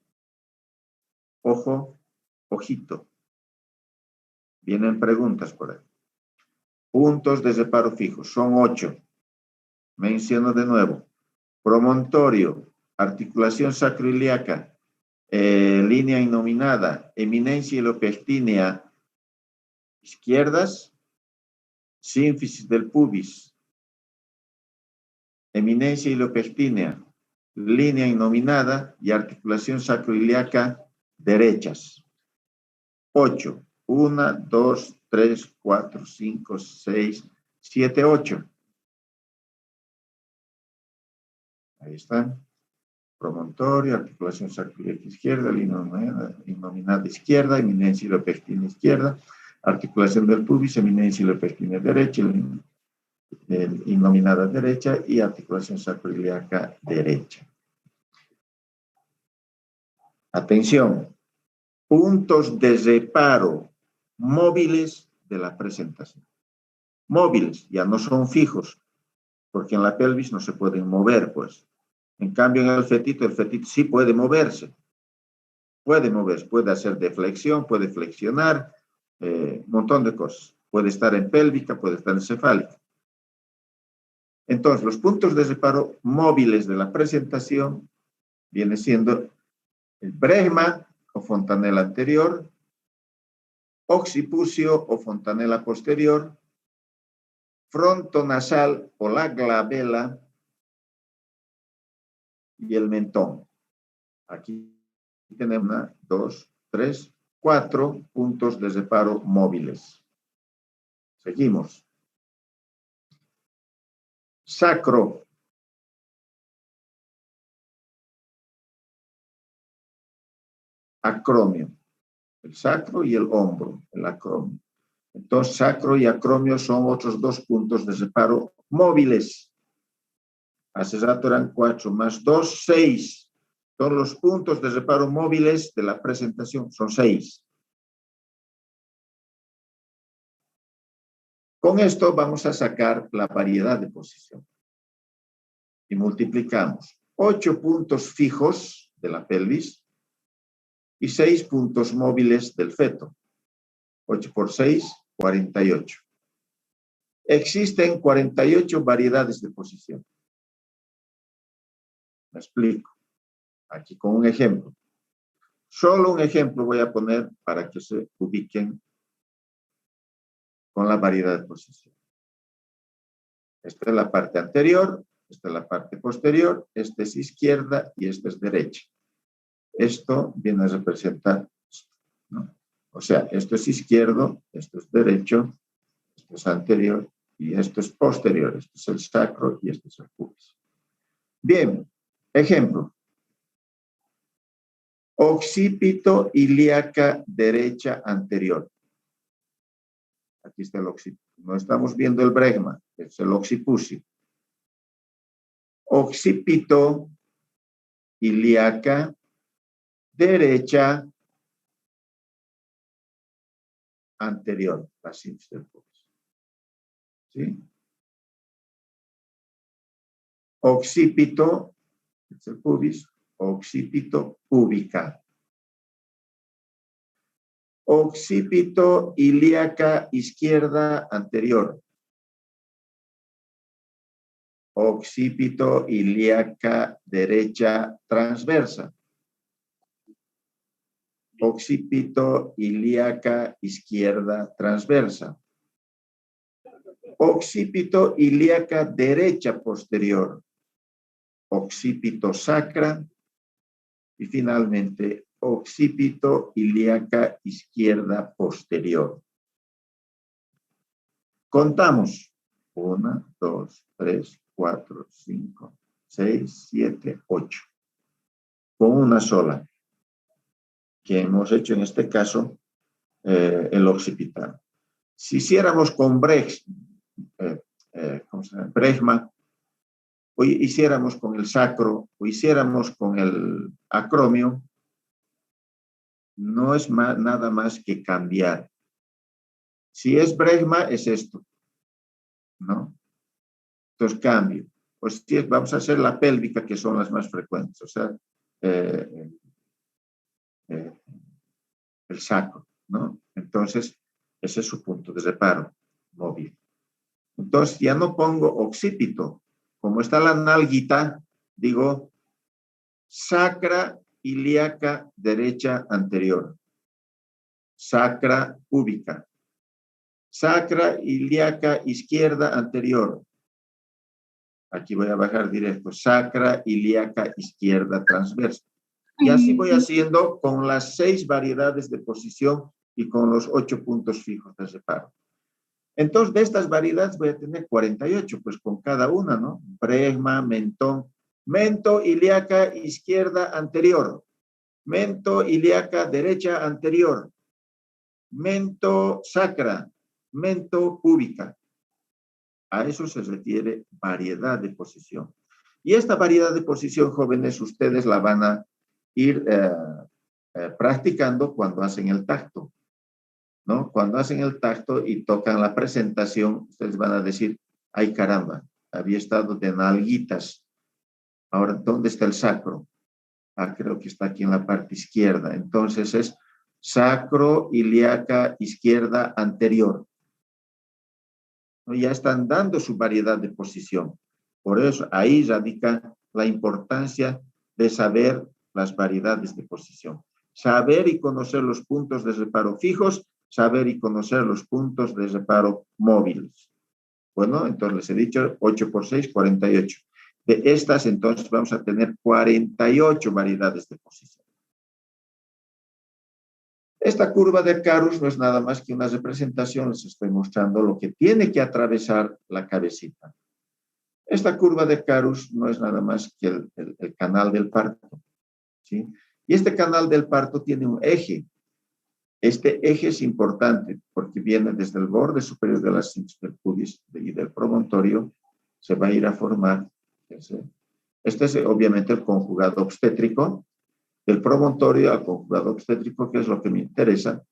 Ojo, ojito. Vienen preguntas por ahí. Puntos de reparo fijos, son 8. Menciono de nuevo. Promontorio, articulación sacroiliaca, línea innominada, eminencia iliopectínea izquierdas, sínfisis del pubis, eminencia iliopectínea, línea innominada y articulación sacroiliaca derechas. 8. 1, 2, 3, 4, 5, 6, 7, 8. Ahí están. Promontorio, articulación sacroiliaca izquierda, línea innominada izquierda, eminencia iliopectínea izquierda, articulación del pubis, eminencia iliopectínea derecha, innominada derecha y articulación sacroiliaca derecha. Atención, puntos de reparo móviles de la presentación. Móviles, ya no son fijos, porque en la pelvis no se pueden mover, pues. En cambio, en el fetito sí puede moverse. Puede moverse, puede hacer deflexión, puede flexionar, un montón de cosas. Puede estar en pélvica, puede estar en cefálica. Entonces, los puntos de reparo móviles de la presentación viene siendo el bregma o fontanela anterior, occipucio o fontanela posterior, frontonasal o la glabela y el mentón. Aquí Y tenemos 1, 2, 3, 4 puntos de reparo móviles. Seguimos. Sacro. Acromio. El sacro y el hombro, el acromio. Entonces, sacro y acromio son otros 2 puntos de reparo móviles. Hace rato eran 4 más 2, 6. Todos los puntos de reparo móviles de la presentación son 6. Con esto vamos a sacar la variedad de posición. Y multiplicamos 8 puntos fijos de la pelvis y 6 puntos móviles del feto. 8 por 6, 48. Existen 48 variedades de posición. Me explico. Aquí con un ejemplo. Solo un ejemplo voy a poner para que se ubiquen con la variedad de posición. Esta es la parte anterior, esta es la parte posterior, esta es izquierda y esta es derecha. Esto viene a representar, ¿no? O sea, esto es izquierdo, esto es derecho, esto es anterior y esto es posterior. Esto es el sacro y esto es el pubis. Bien, ejemplo. Occipito ilíaca derecha anterior. Aquí está el occipito. No estamos viendo el bregma, es el occipucio. Occipito ilíaca derecha anterior, la síntesis del pubis. ¿Sí? Occipito, es el pubis, occipito púbica. Occipito ilíaca izquierda anterior. Occipito ilíaca derecha transversa. Occipito ilíaca izquierda transversa. Occipito ilíaca derecha posterior. Occipito sacra. Y finalmente, occipito ilíaca izquierda posterior. Contamos. 1, 2, 3, 4, 5, 6, 7, 8. Con una sola. Que hemos hecho en este caso el occipital. Si hiciéramos con bregma, o hiciéramos con el sacro, o hiciéramos con el acromio, no es nada más que cambiar. Si es bregma, es esto, ¿no? Entonces cambio. Pues si vamos a hacer la pélvica, que son las más frecuentes, o sea, el sacro, ¿no? Entonces, ese es su punto de reparo móvil. Entonces, ya no pongo occipito. Como está la nalguita, digo sacra ilíaca derecha anterior. Sacra púbica. Sacra ilíaca izquierda anterior. Aquí voy a bajar directo. Sacra ilíaca izquierda transversa. Y así voy haciendo con las 6 variedades de posición y con los 8 puntos fijos de reparo. Entonces, de estas variedades voy a tener 48, pues con cada una, ¿no? Bregma, mentón. Mento ilíaca izquierda anterior. Mento ilíaca derecha anterior. Mento sacra. Mento púbica. A eso se refiere variedad de posición. Y esta variedad de posición, jóvenes, ustedes la van a ir practicando cuando hacen el tacto, ¿no? Cuando hacen el tacto y tocan la presentación, ustedes van a decir, ay caramba, había estado de nalguitas. Ahora, ¿dónde está el sacro? Ah, creo que está aquí en la parte izquierda. Entonces es sacro ilíaca izquierda anterior. Ya están dando su variedad de posición. Por eso ahí radica la importancia de saber las variedades de posición. Saber y conocer los puntos de reparo fijos, saber y conocer los puntos de reparo móviles. Bueno, entonces les he dicho 8 por 6, 48. De estas, entonces, vamos a tener 48 variedades de posición. Esta curva de Carus no es nada más que una representación, les estoy mostrando lo que tiene que atravesar la cabecita. Esta curva de Carus no es nada más que el canal del parto, ¿sí? Y este canal del parto tiene un eje. Este eje es importante porque viene desde el borde superior de la cinta del pubis y del promontorio, se va a ir a formar. Este es obviamente el conjugado obstétrico, del promontorio al conjugado obstétrico, que es lo que me interesa,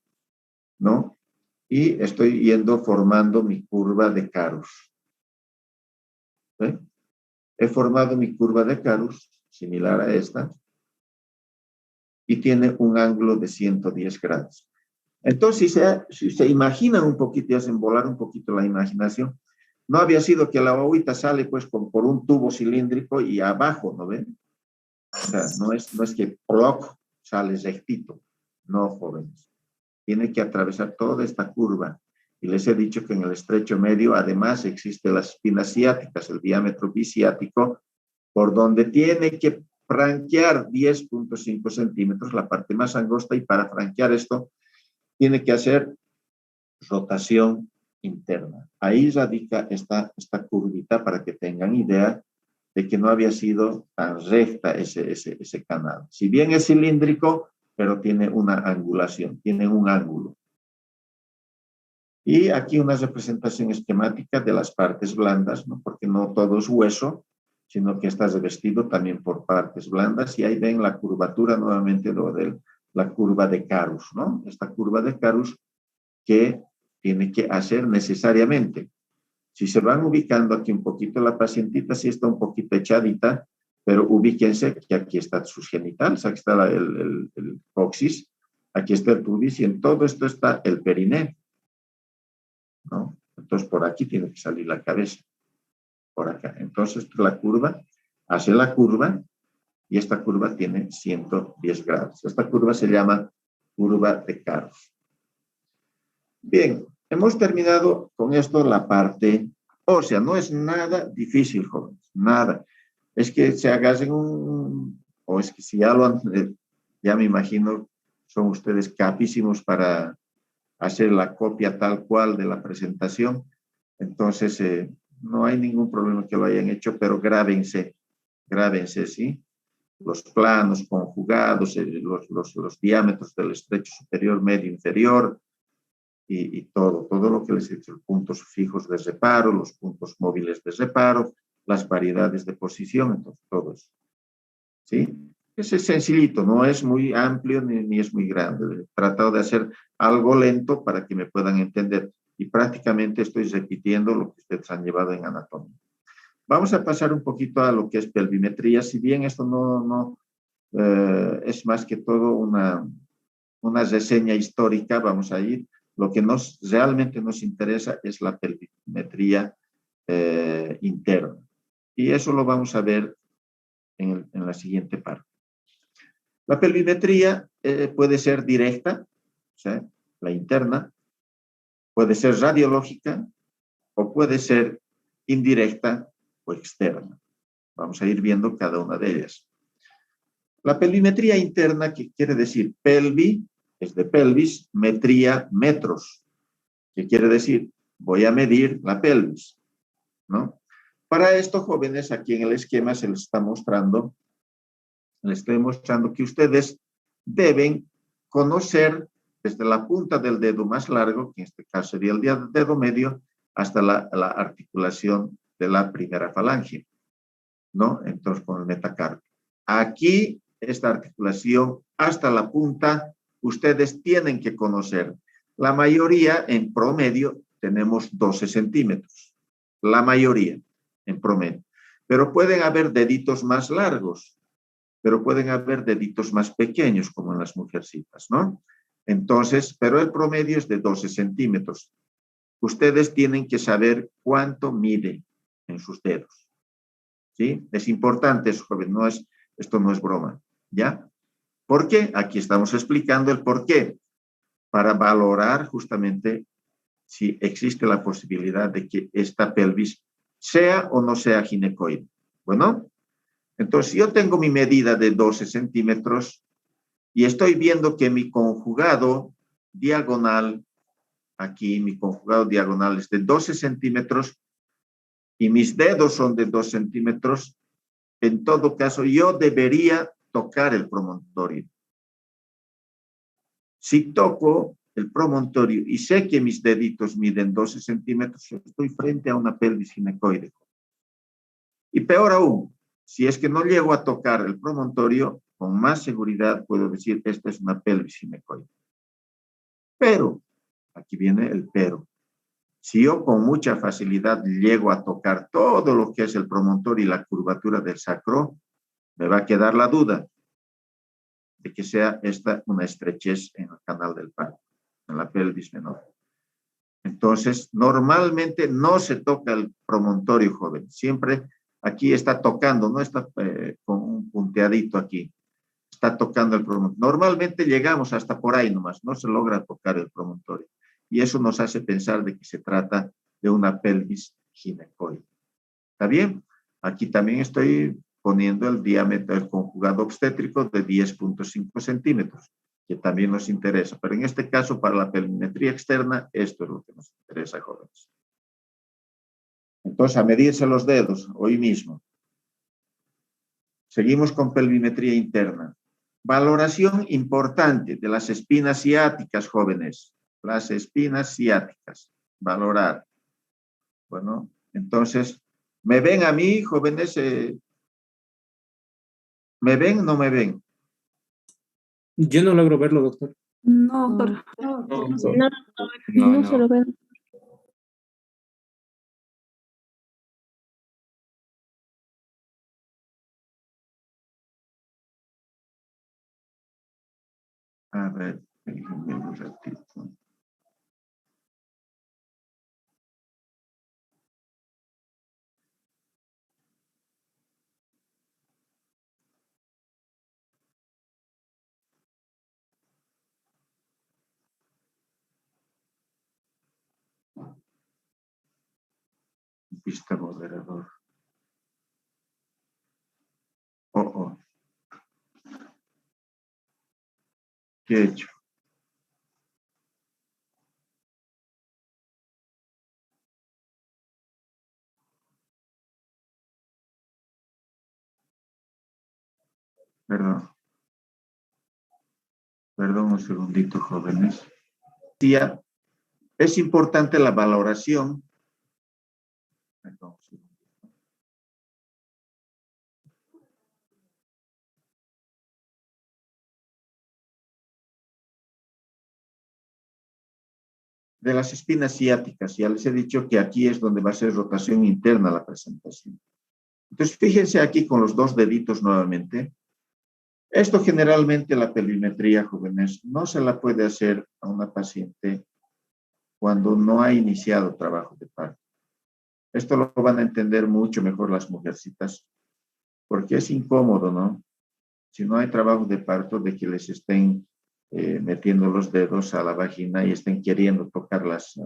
¿no? Y estoy yendo formando mi curva de Carus. ¿Sí? He formado mi curva de Carus, similar a esta, y tiene un ángulo de 110 grados. Entonces, si se imaginan un poquito y hacen volar un poquito la imaginación, no había sido que la agüita sale pues por un tubo cilíndrico y abajo, ¿no ven? O sea, no es que ploc sale rectito. No, jóvenes. Tiene que atravesar toda esta curva. Y les he dicho que en el estrecho medio, además, existen las espinas ciáticas, el diámetro biciático, por donde tiene que franquear 10.5 centímetros, la parte más angosta, y para franquear esto, tiene que hacer rotación interna. Ahí radica esta curvita para que tengan idea de que no había sido tan recta ese canal. Si bien es cilíndrico, pero tiene una angulación, tiene un ángulo. Y aquí una representación esquemática de las partes blandas, ¿no? Porque no todo es hueso, sino que está revestido también por partes blandas. Y ahí ven la curvatura nuevamente de la curva de Carus, ¿no? Esta curva de Carus que tiene que hacer necesariamente. Si se van ubicando aquí un poquito, la pacientita sí está un poquito echadita, pero ubíquense que aquí está sus genitales, aquí está el coxis, aquí está el pubis y en todo esto está el periné, ¿no? Entonces por aquí tiene que salir la cabeza, por acá. Entonces la curva, hace la curva y esta curva tiene 110 grados. Esta curva se llama curva de Carus. Bien, hemos terminado con esto la parte ósea. No es nada difícil, jóvenes, nada. Es que se agarren o es que si ya lo han, ya me imagino, son ustedes capísimos para hacer la copia tal cual de la presentación. Entonces, no hay ningún problema que lo hayan hecho, pero grábense, ¿sí? Los planos conjugados, los diámetros del estrecho superior, medio, inferior, y todo lo que les he dicho, puntos fijos de reparo, los puntos móviles de reparo, las variedades de posición, entonces todo eso. ¿Sí? Ese es sencillito, no es muy amplio ni es muy grande. He tratado de hacer algo lento para que me puedan entender y prácticamente estoy repitiendo lo que ustedes han llevado en anatomía. Vamos a pasar un poquito a lo que es pelvimetría, si bien esto no es más que todo una reseña histórica, vamos a ir. Lo que realmente nos interesa es la pelvimetría interna. Y eso lo vamos a ver en la siguiente parte. La pelvimetría puede ser directa, o sea, la interna, puede ser radiológica o puede ser indirecta o externa. Vamos a ir viendo cada una de ellas. La pelvimetría interna, que quiere decir pelvi, es de pelvis, metría, metros, que quiere decir voy a medir la pelvis, ¿no? Para esto, jóvenes, aquí en el esquema se les está mostrando, les estoy mostrando que ustedes deben conocer desde la punta del dedo más largo, que en este caso sería el dedo medio, hasta la articulación de la primera falange, ¿no? Entonces, con el metacarpio. Aquí, esta articulación hasta la punta, ustedes tienen que conocer. La mayoría, en promedio, tenemos 12 centímetros. La mayoría, en promedio. Pero pueden haber deditos más largos, pero pueden haber deditos más pequeños, como en las mujercitas, ¿no? Entonces, pero el promedio es de 12 centímetros. Ustedes tienen que saber cuánto mide en sus dedos, ¿sí? Es importante eso, joven, esto no es broma, ¿ya? ¿Por qué? Aquí estamos explicando el por qué, para valorar justamente si existe la posibilidad de que esta pelvis sea o no sea ginecoide. Bueno, entonces yo tengo mi medida de 12 centímetros y estoy viendo que mi conjugado diagonal, aquí mi conjugado diagonal es de 12 centímetros y mis dedos son de 2 centímetros, en todo caso yo debería tocar el promontorio. Si toco el promontorio y sé que mis deditos miden 12 centímetros, estoy frente a una pelvis ginecoide. Y peor aún, si es que no llego a tocar el promontorio, con más seguridad puedo decir que esta es una pelvis ginecoide. Pero, aquí viene el pero. Si yo con mucha facilidad llego a tocar todo lo que es el promontorio y la curvatura del sacro, me va a quedar la duda de que sea esta una estrechez en el canal del parto, en la pelvis menor. Entonces, normalmente no se toca el promontorio, joven. Siempre aquí está tocando, no está con un punteadito aquí. Está tocando el promontorio. Normalmente llegamos hasta por ahí nomás, no se logra tocar el promontorio. Y eso nos hace pensar de que se trata de una pelvis ginecoide. ¿Está bien? Aquí también estoy poniendo el diámetro del conjugado obstétrico de 10.5 centímetros, que también nos interesa. Pero en este caso, para la pelvimetría externa, esto es lo que nos interesa, jóvenes. Entonces, a medirse los dedos hoy mismo. Seguimos con pelvimetría interna. Valoración importante de las espinas ciáticas, jóvenes. Las espinas ciáticas. Valorar. Bueno, entonces, ¿me ven a mí, jóvenes? ¿Me ven o no me ven? Yo no logro verlo, doctor. No, doctor. No se lo ve. A ver, déjenme un ratito. Vista moderador. Oh. ¿Qué he hecho? Perdón. Perdón un segundito, jóvenes. Es importante la valoración. Perdón, un segundito. De las espinas ciáticas, ya les he dicho que aquí es donde va a ser rotación interna la presentación. Entonces, fíjense aquí con los dos deditos nuevamente. Esto generalmente la pelvimetría, jóvenes, no se la puede hacer a una paciente cuando no ha iniciado trabajo de parto. Esto lo van a entender mucho mejor las mujercitas, porque es incómodo, ¿no? Si no hay trabajo de parto, de que les estén metiendo los dedos a la vagina y estén queriendo tocar las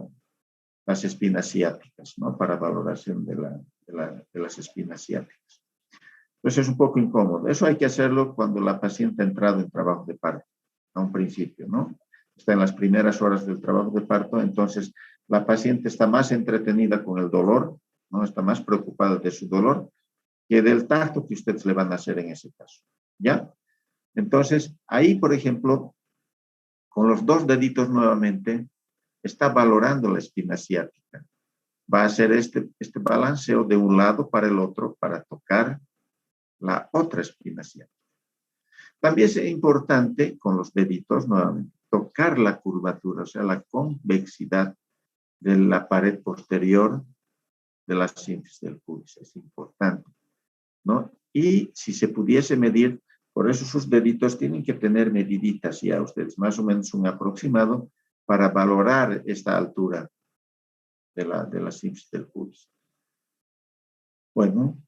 espinas ciáticas, ¿no? Para valoración de las espinas ciáticas. Entonces es un poco incómodo. Eso hay que hacerlo cuando la paciente ha entrado en trabajo de parto, a un principio, ¿no? Está en las primeras horas del trabajo de parto, entonces la paciente está más entretenida con el dolor, ¿no? Está más preocupada de su dolor que del tacto que ustedes le van a hacer en ese caso, ¿ya? Entonces, ahí, por ejemplo, con los dos deditos nuevamente, está valorando la espina ciática. Va a hacer este balanceo de un lado para el otro para tocar la otra espina ciática. También es importante, con los deditos nuevamente, tocar la curvatura, o sea, la convexidad de la pared posterior de la sínfisis del pubis. Es importante, ¿no? Y si se pudiese medir, por eso sus deditos tienen que tener mediditas ya ustedes, más o menos un aproximado para valorar esta altura de la sínfisis del pubis. Bueno,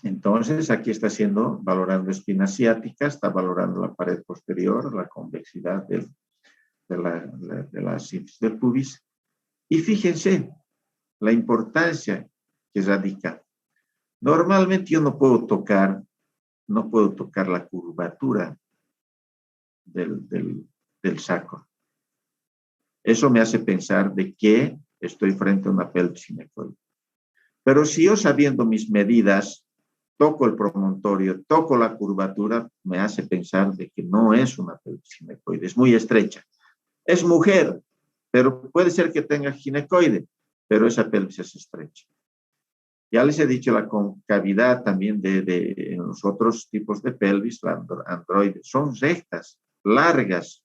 entonces aquí está valorando espina ciática, está valorando la pared posterior, la convexidad de la sínfisis del pubis. Y fíjense la importancia que radica. Normalmente yo no puedo tocar la curvatura del sacro. Eso me hace pensar de que estoy frente a una pelvis ginecoide. Pero si yo, sabiendo mis medidas, toco el promontorio, toco la curvatura, me hace pensar de que no es una pelvis ginecoide, es muy estrecha. Es mujer, pero puede ser que tenga ginecoide, pero esa pelvis es estrecha. Ya les he dicho la concavidad también en los otros tipos de pelvis, la androide, son rectas, largas.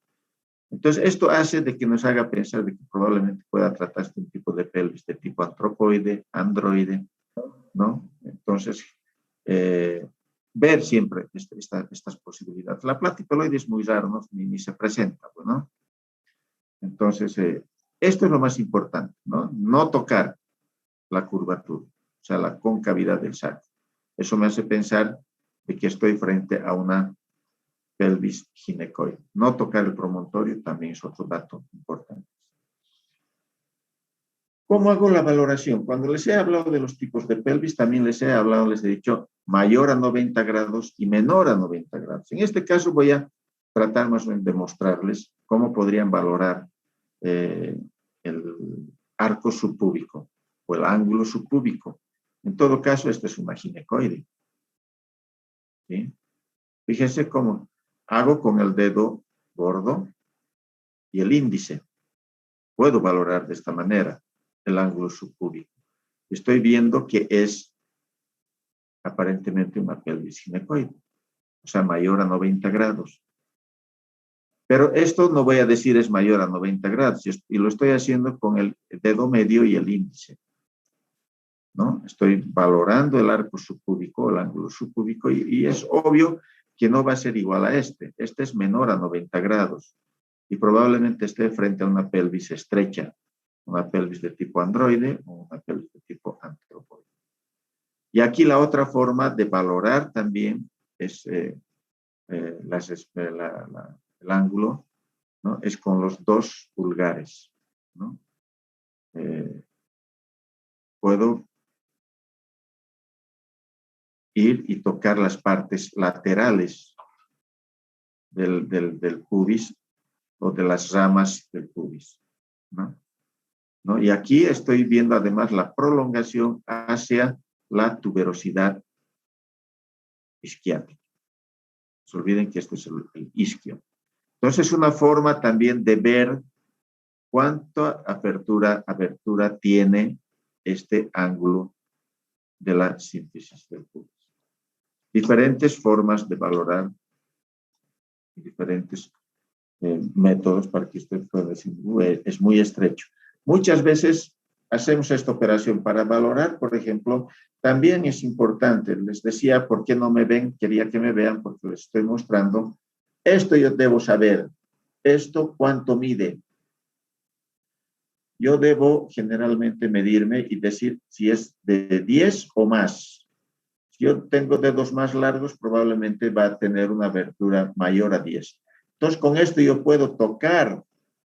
Entonces, esto hace de que nos haga pensar de que probablemente pueda tratarse de un tipo de pelvis de tipo antropoide, androide, ¿no? Entonces, ver siempre estas posibilidades. La platypeloide es muy raro, ¿no? Ni se presenta, ¿no? Entonces, esto es lo más importante, ¿no? No tocar la curvatura, o sea, la concavidad del saco. Eso me hace pensar de que estoy frente a una pelvis ginecoide. No tocar el promontorio también es otro dato importante. ¿Cómo hago la valoración? Cuando les he hablado de los tipos de pelvis, también les he dicho mayor a 90 grados y menor a 90 grados. En este caso voy a tratar más o menos de mostrarles cómo podrían valorar el arco subpúbico o el ángulo subpúbico. En todo caso, esta es una ginecoide. ¿Sí? Fíjense cómo hago con el dedo gordo y el índice. Puedo valorar de esta manera el ángulo subpúbico. Estoy viendo que es aparentemente una pelvis ginecoide, o sea, mayor a 90 grados. Pero esto no voy a decir es mayor a 90 grados, y lo estoy haciendo con el dedo medio y el índice, ¿no? Estoy valorando el arco subpúbico, el ángulo subpúbico, y es obvio que no va a ser igual a este. Este es menor a 90 grados, y probablemente esté frente a una pelvis estrecha, una pelvis de tipo androide o una pelvis de tipo antropoide. Y aquí la otra forma de valorar también es el ángulo, ¿no? Es con los 2 pulgares, ¿no? Puedo ir y tocar las partes laterales del pubis o de las ramas del pubis, ¿no? Y aquí estoy viendo además la prolongación hacia la tuberosidad isquiática. No se olviden que este es el isquio. Entonces, una forma también de ver cuánta apertura tiene este ángulo de la síntesis del pubis. Diferentes formas de valorar, diferentes métodos para que usted pueda decir, es muy estrecho. Muchas veces hacemos esta operación para valorar, por ejemplo, también es importante, les decía, ¿por qué no me ven? Quería que me vean porque les estoy mostrando. Esto yo debo saber, esto cuánto mide. Yo debo generalmente medirme y decir si es de 10 o más. Si yo tengo dedos más largos, probablemente va a tener una abertura mayor a 10. Entonces, con esto yo puedo tocar,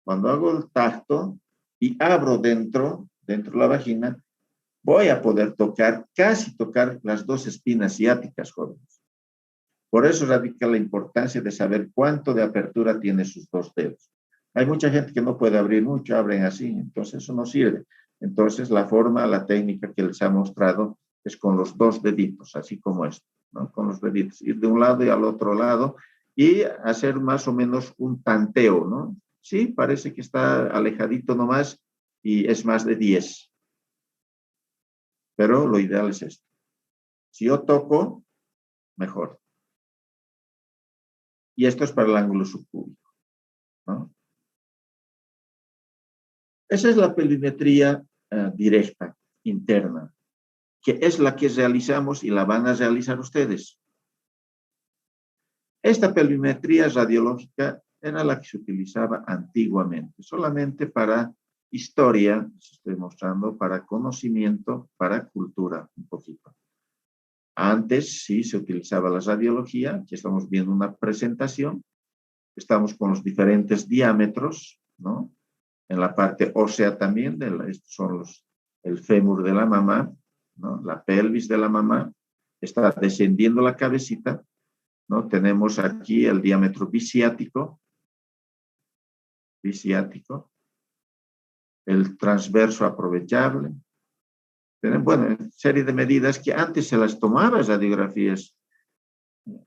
cuando hago el tacto y abro dentro de la vagina, voy a poder tocar, casi tocar las 2 espinas ciáticas, jóvenes. Por eso radica la importancia de saber cuánto de apertura tiene sus 2 dedos. Hay mucha gente que no puede abrir mucho, abren así, entonces eso no sirve. Entonces la técnica que les ha mostrado es con los 2 deditos, así como esto, ¿no? Con los deditos, ir de un lado y al otro lado y hacer más o menos un tanteo, ¿no? Sí, parece que está alejadito nomás y es más de 10. Pero lo ideal es esto. Si yo toco, mejor. Y esto es para el ángulo subpúbico, ¿no? Esa es la pelvimetría directa, interna, que es la que realizamos y la van a realizar ustedes. Esta pelvimetría radiológica era la que se utilizaba antiguamente, solamente para historia, les estoy mostrando, para conocimiento, para cultura, un poquito. Antes sí se utilizaba la radiología, aquí estamos viendo una presentación, estamos con los diferentes diámetros, ¿no? En la parte ósea también, estos son el fémur de la mamá, ¿no? La pelvis de la mamá, está descendiendo la cabecita, ¿no? Tenemos aquí el diámetro biciático, el transverso aprovechable. Bueno, serie de medidas que antes se las tomaba radiografías.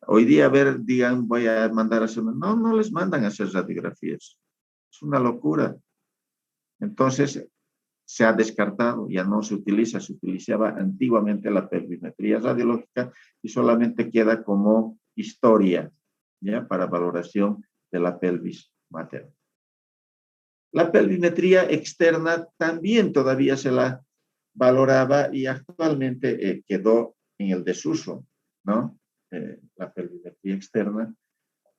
Hoy día, a ver, digan, voy a mandar a hacer... No, no les mandan a hacer radiografías. Es una locura. Entonces, se ha descartado, ya no se utiliza, se utilizaba antiguamente la pelvimetría radiológica y solamente queda como historia, ¿ya? Para valoración de la pelvis materna. La pelvimetría externa también todavía se la valoraba y actualmente quedó en el desuso, ¿no? La pelvimetría externa,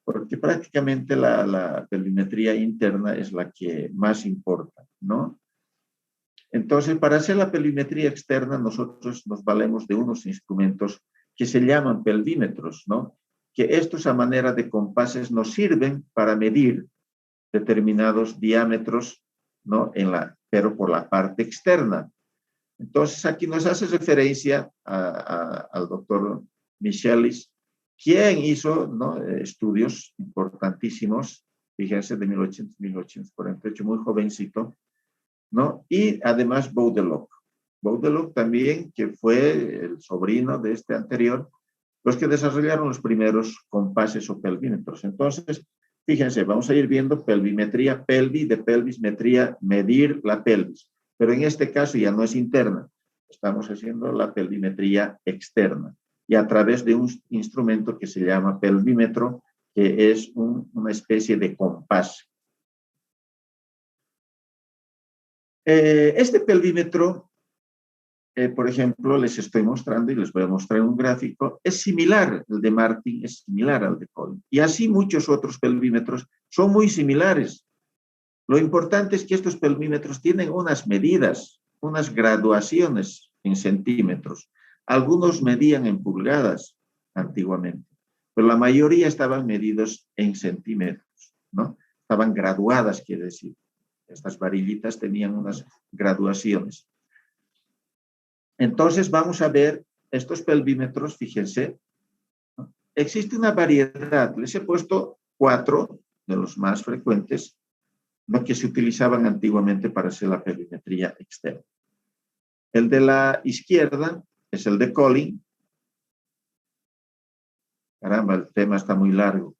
porque prácticamente la pelvimetría interna es la que más importa, ¿no? Entonces, para hacer la pelvimetría externa, nosotros nos valemos de unos instrumentos que se llaman pelvímetros, ¿no? Que estos a manera de compases nos sirven para medir determinados diámetros, ¿no? Pero por la parte externa. Entonces, aquí nos hace referencia al doctor Michelis, quien hizo, ¿no? Estudios importantísimos, fíjense, de 1848, muy jovencito, ¿no? Y además Baudeloc. Baudeloc también, que fue el sobrino de este anterior, los que desarrollaron los primeros compases o pelvímetros. Entonces, fíjense, vamos a ir viendo pelvimetría, de pelvismetría, medir la pelvis. Pero en este caso ya no es interna, estamos haciendo la pelvimetría externa. Y a través de un instrumento que se llama pelvímetro, que es una especie de compás. Este pelvímetro, por ejemplo, les estoy mostrando y les voy a mostrar un gráfico, es similar, el de Martin es similar al de Collin. Y así muchos otros pelvímetros son muy similares. Lo importante es que estos pelvímetros tienen unas medidas, unas graduaciones en centímetros. Algunos medían en pulgadas antiguamente, pero la mayoría estaban medidos en centímetros, ¿no? Estaban graduadas, quiere decir. Estas varillitas tenían unas graduaciones. Entonces vamos a ver estos pelvímetros, fíjense. ¿No? Existe una variedad, les he puesto 4 de los más frecuentes, ¿no? Que se utilizaban antiguamente para hacer la pelvimetría externa. El de la izquierda es el de Collin. Caramba, el tema está muy largo.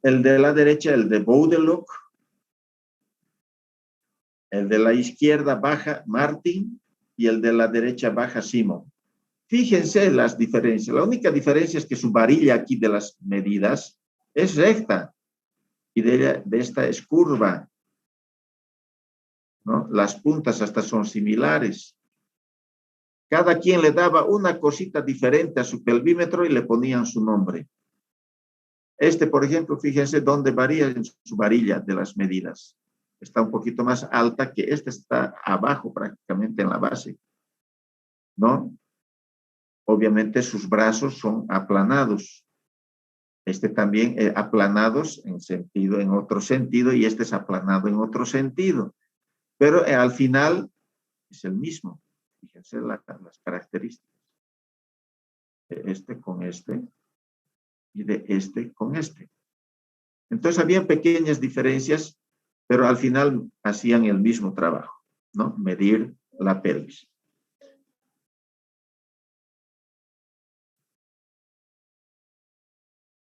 El de la derecha, el de Baudeloc. El de la izquierda baja Martin y el de la derecha baja Simon. Fíjense las diferencias. La única diferencia es que su varilla aquí de las medidas es recta y de esta es curva, ¿no? Las puntas hasta son similares. Cada quien le daba una cosita diferente a su pelvímetro y le ponían su nombre. Este, por ejemplo, fíjense dónde varía en su varilla de las medidas. Está un poquito más alta que esta, está abajo prácticamente en la base, ¿no? Obviamente sus brazos son aplanados. Este también aplanados en otro sentido, y este es aplanado en otro sentido. Pero al final es el mismo. Fíjense las características. De este con este y de este con este. Entonces había pequeñas diferencias, pero al final hacían el mismo trabajo, ¿no? Medir la pelvis.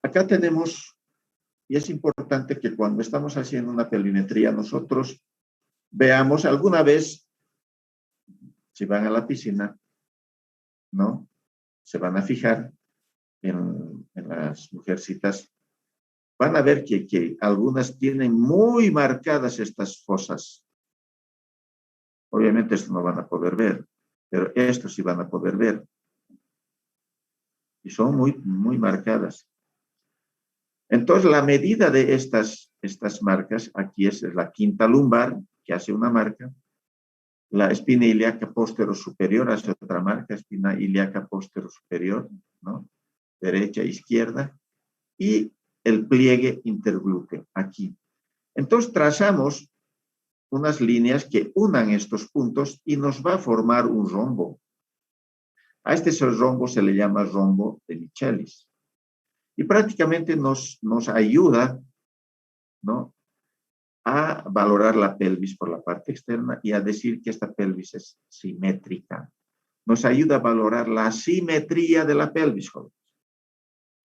Acá tenemos, y es importante que cuando estamos haciendo una pelvimetría nosotros veamos alguna vez, si van a la piscina, ¿no? Se van a fijar en las mujercitas, van a ver que algunas tienen muy marcadas estas fosas. Obviamente esto no van a poder ver, pero esto sí van a poder ver. Y son muy, muy marcadas. Entonces, la medida de estas marcas, aquí es la quinta lumbar, que hace una marca, la espina ilíaca posterior superior hace otra marca, espina ilíaca posterior superior, ¿no? Derecha, izquierda, y el pliegue interglúteo, aquí. Entonces, trazamos unas líneas que unan estos puntos y nos va a formar un rombo. A este rombo se le llama rombo de Michelis. Y prácticamente nos ayuda, ¿no? a valorar la pelvis por la parte externa y a decir que esta pelvis es simétrica. Nos ayuda a valorar la simetría de la pelvis, jóvenes,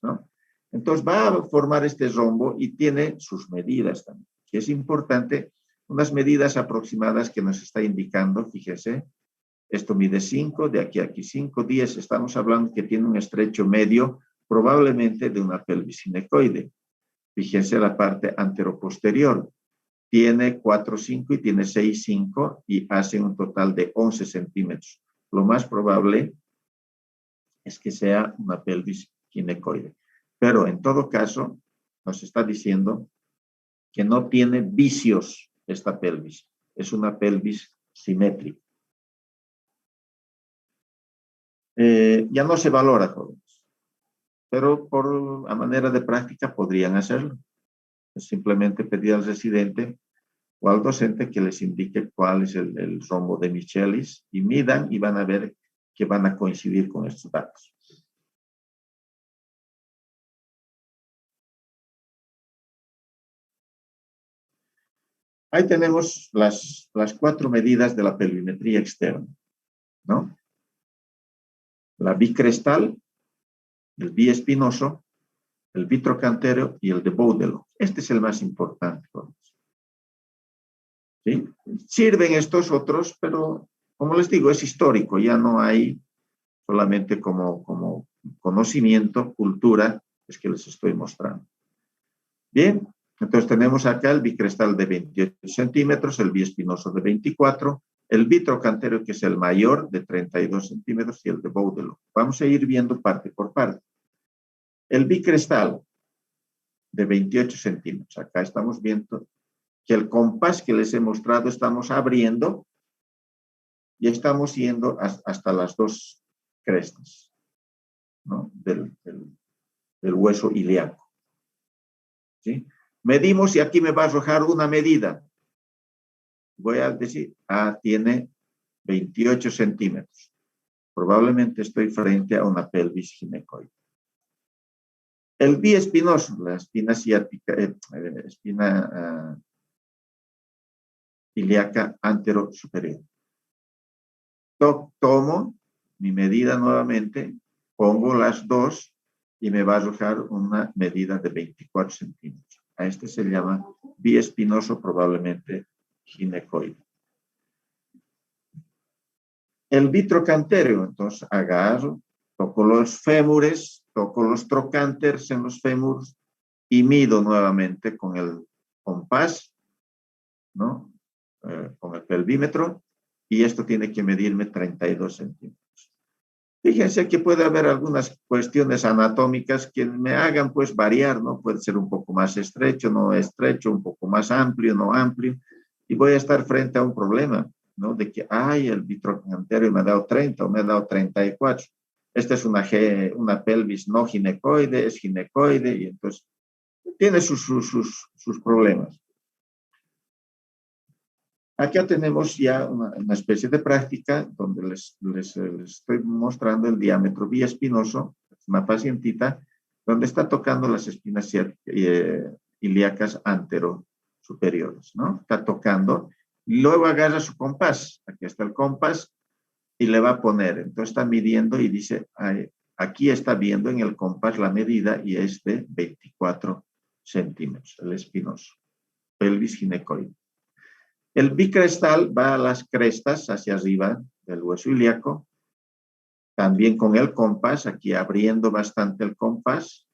¿no? Entonces va a formar este rombo y tiene sus medidas también, que es importante, unas medidas aproximadas que nos está indicando, fíjese, esto mide 5, de aquí a aquí 5, 10, estamos hablando que tiene un estrecho medio, probablemente de una pelvis ginecoide. Fíjense la parte anteroposterior, tiene 4, 5 y tiene 6, 5 y hace un total de 11 centímetros. Lo más probable es que sea una pelvis ginecoide. Pero en todo caso, nos está diciendo que no tiene vicios esta pelvis. Es una pelvis simétrica. Ya no se valora, jóvenes, pero a manera de práctica podrían hacerlo. Es simplemente pedir al residente o al docente que les indique cuál es el rombo de Michaelis y midan y van a ver que van a coincidir con estos datos. Ahí tenemos las 4 medidas de la pelvimetría externa, ¿no? La bicrestal, el biespinoso, el vitrocantero y el de Boudelock. Este es el más importante. ¿Sí? Sirven estos otros, pero como les digo, es histórico, ya no hay solamente como conocimiento, cultura, es que les estoy mostrando. Bien, entonces tenemos acá el bicrestal de 28 centímetros, el biespinoso de 24, el vitrocantero que es el mayor de 32 centímetros y el de Boudelock. Vamos a ir viendo parte por parte. El bicrestal de 28 centímetros, acá estamos viendo que el compás que les he mostrado estamos abriendo y estamos yendo hasta las 2 crestas, ¿no? del hueso ilíaco. ¿Sí? Medimos y aquí me va a arrojar una medida. Voy a decir, tiene 28 centímetros. Probablemente estoy frente a una pelvis ginecoide. El biespinoso, la espina ciática, espina ilíaca antero superior. Tomo mi medida nuevamente, pongo las 2 y me va a arrojar una medida de 24 centímetros. A este se llama biespinoso, probablemente ginecoide. El vitrocantero, entonces agarro, toco los fémures, toco los trocánteres en los fémures y mido nuevamente con el compás, ¿no? Con el pelvímetro, y esto tiene que medirme 32 centímetros. Fíjense que puede haber algunas cuestiones anatómicas que me hagan pues variar, ¿no? Puede ser un poco más estrecho, no estrecho, un poco más amplio, no amplio, y voy a estar frente a un problema, ¿no? De que, el vitrocantero me ha dado 30 o me ha dado 34. Esta es una pelvis no ginecoide, es ginecoide, y entonces tiene sus problemas. Acá tenemos ya una especie de práctica donde les estoy mostrando el diámetro biespinoso, una pacientita, donde está tocando las espinas ilíacas antero superiores, ¿no? Está tocando, luego agarra su compás, aquí está el compás, y le va a poner, entonces está midiendo y dice, aquí está viendo en el compás la medida y es de 24 centímetros, el espinoso, pelvis ginecoide. El bicrestal va a las crestas hacia arriba del hueso ilíaco, también con el compás, aquí abriendo bastante el compás,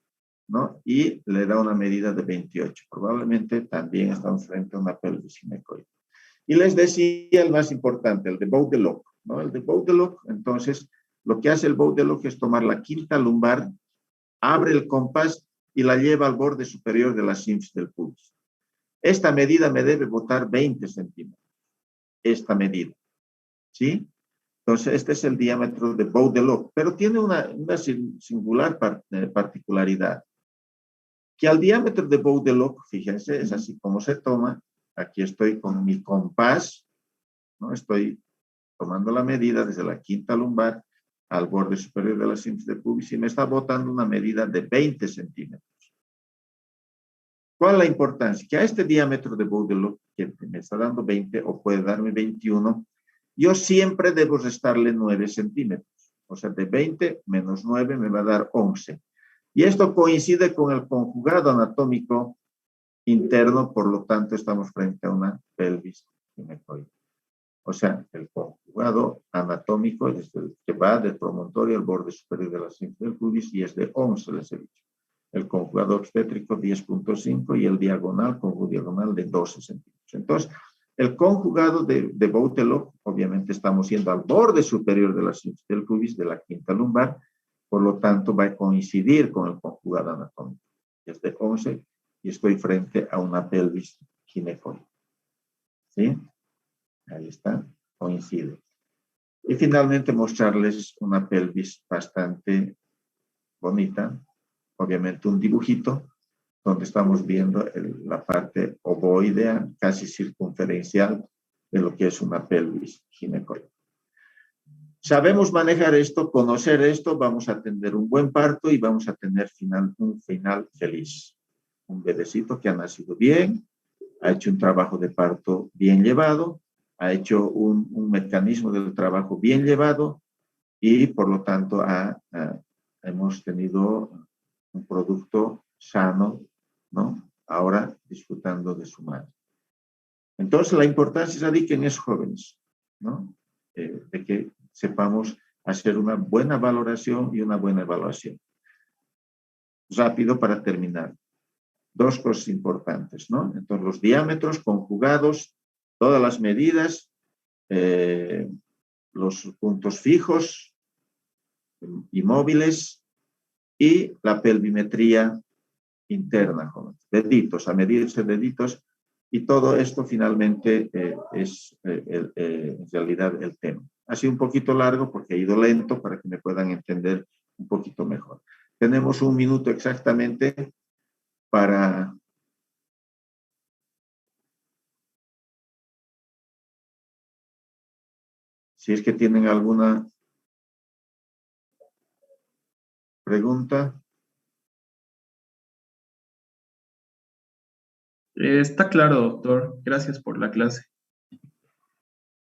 ¿no? Y le da una medida de 28. Probablemente también estamos frente a una pelvis ginecoide. Y les decía el más importante, el de Boudelock, ¿no? El de Boudelock, entonces, lo que hace el Boudelock es tomar la quinta lumbar, abre el compás y la lleva al borde superior de la sífilis del pubis. Esta medida me debe botar 20 centímetros. Esta medida. ¿Sí? Entonces, este es el diámetro de Boudelock, pero tiene una singular particularidad. Que al diámetro de Boudelock, fíjense, es así como se toma. Aquí estoy con mi compás, ¿no? Estoy tomando la medida desde la quinta lumbar al borde superior de la sífilis del pubis y me está botando una medida de 20 centímetros. ¿Cuál es la importancia? Que a este diámetro de Boudeloff, que me está dando 20 o puede darme 21, yo siempre debo restarle 9 centímetros. O sea, de 20 menos 9 me va a dar 11. Y esto coincide con el conjugado anatómico interno, por lo tanto estamos frente a una pelvis ginecoide. O sea, el conjugado anatómico es el que va del promontorio al borde superior de la cinta del pubis y es de 11, les he dicho. El conjugado obstétrico 10.5 y el diagonal, conjugado diagonal de 12 centímetros. Entonces, el conjugado de Bouteloff, obviamente estamos yendo al borde superior de la cinta del pubis, de la quinta lumbar, por lo tanto va a coincidir con el conjugado anatómico. Es de 11 y estoy frente a una pelvis ginecoide. ¿Sí? Ahí está, coincide. Y finalmente mostrarles una pelvis bastante bonita, obviamente un dibujito, donde estamos viendo la parte ovoidea, casi circunferencial, de lo que es una pelvis ginecoide. Sabemos manejar esto, conocer esto, vamos a tener un buen parto y vamos a tener un final feliz. Un bebecito que ha nacido bien, ha hecho un trabajo de parto bien llevado, ha hecho un mecanismo del trabajo bien llevado y por lo tanto hemos tenido un producto sano, ¿no? Ahora disfrutando de su madre. Entonces la importancia radica en esos jóvenes, ¿no? De que sepamos hacer una buena valoración y una buena evaluación. Rápido para terminar. Dos cosas importantes, ¿no? Entonces los diámetros conjugados, todas las medidas, los puntos fijos y móviles y la pelvimetría interna, jóvenes. Deditos, a medirse deditos y todo esto finalmente es en realidad el tema. Ha sido un poquito largo porque he ido lento para que me puedan entender un poquito mejor. Tenemos un minuto exactamente para... Si es que tienen alguna pregunta. Está claro, doctor. Gracias por la clase.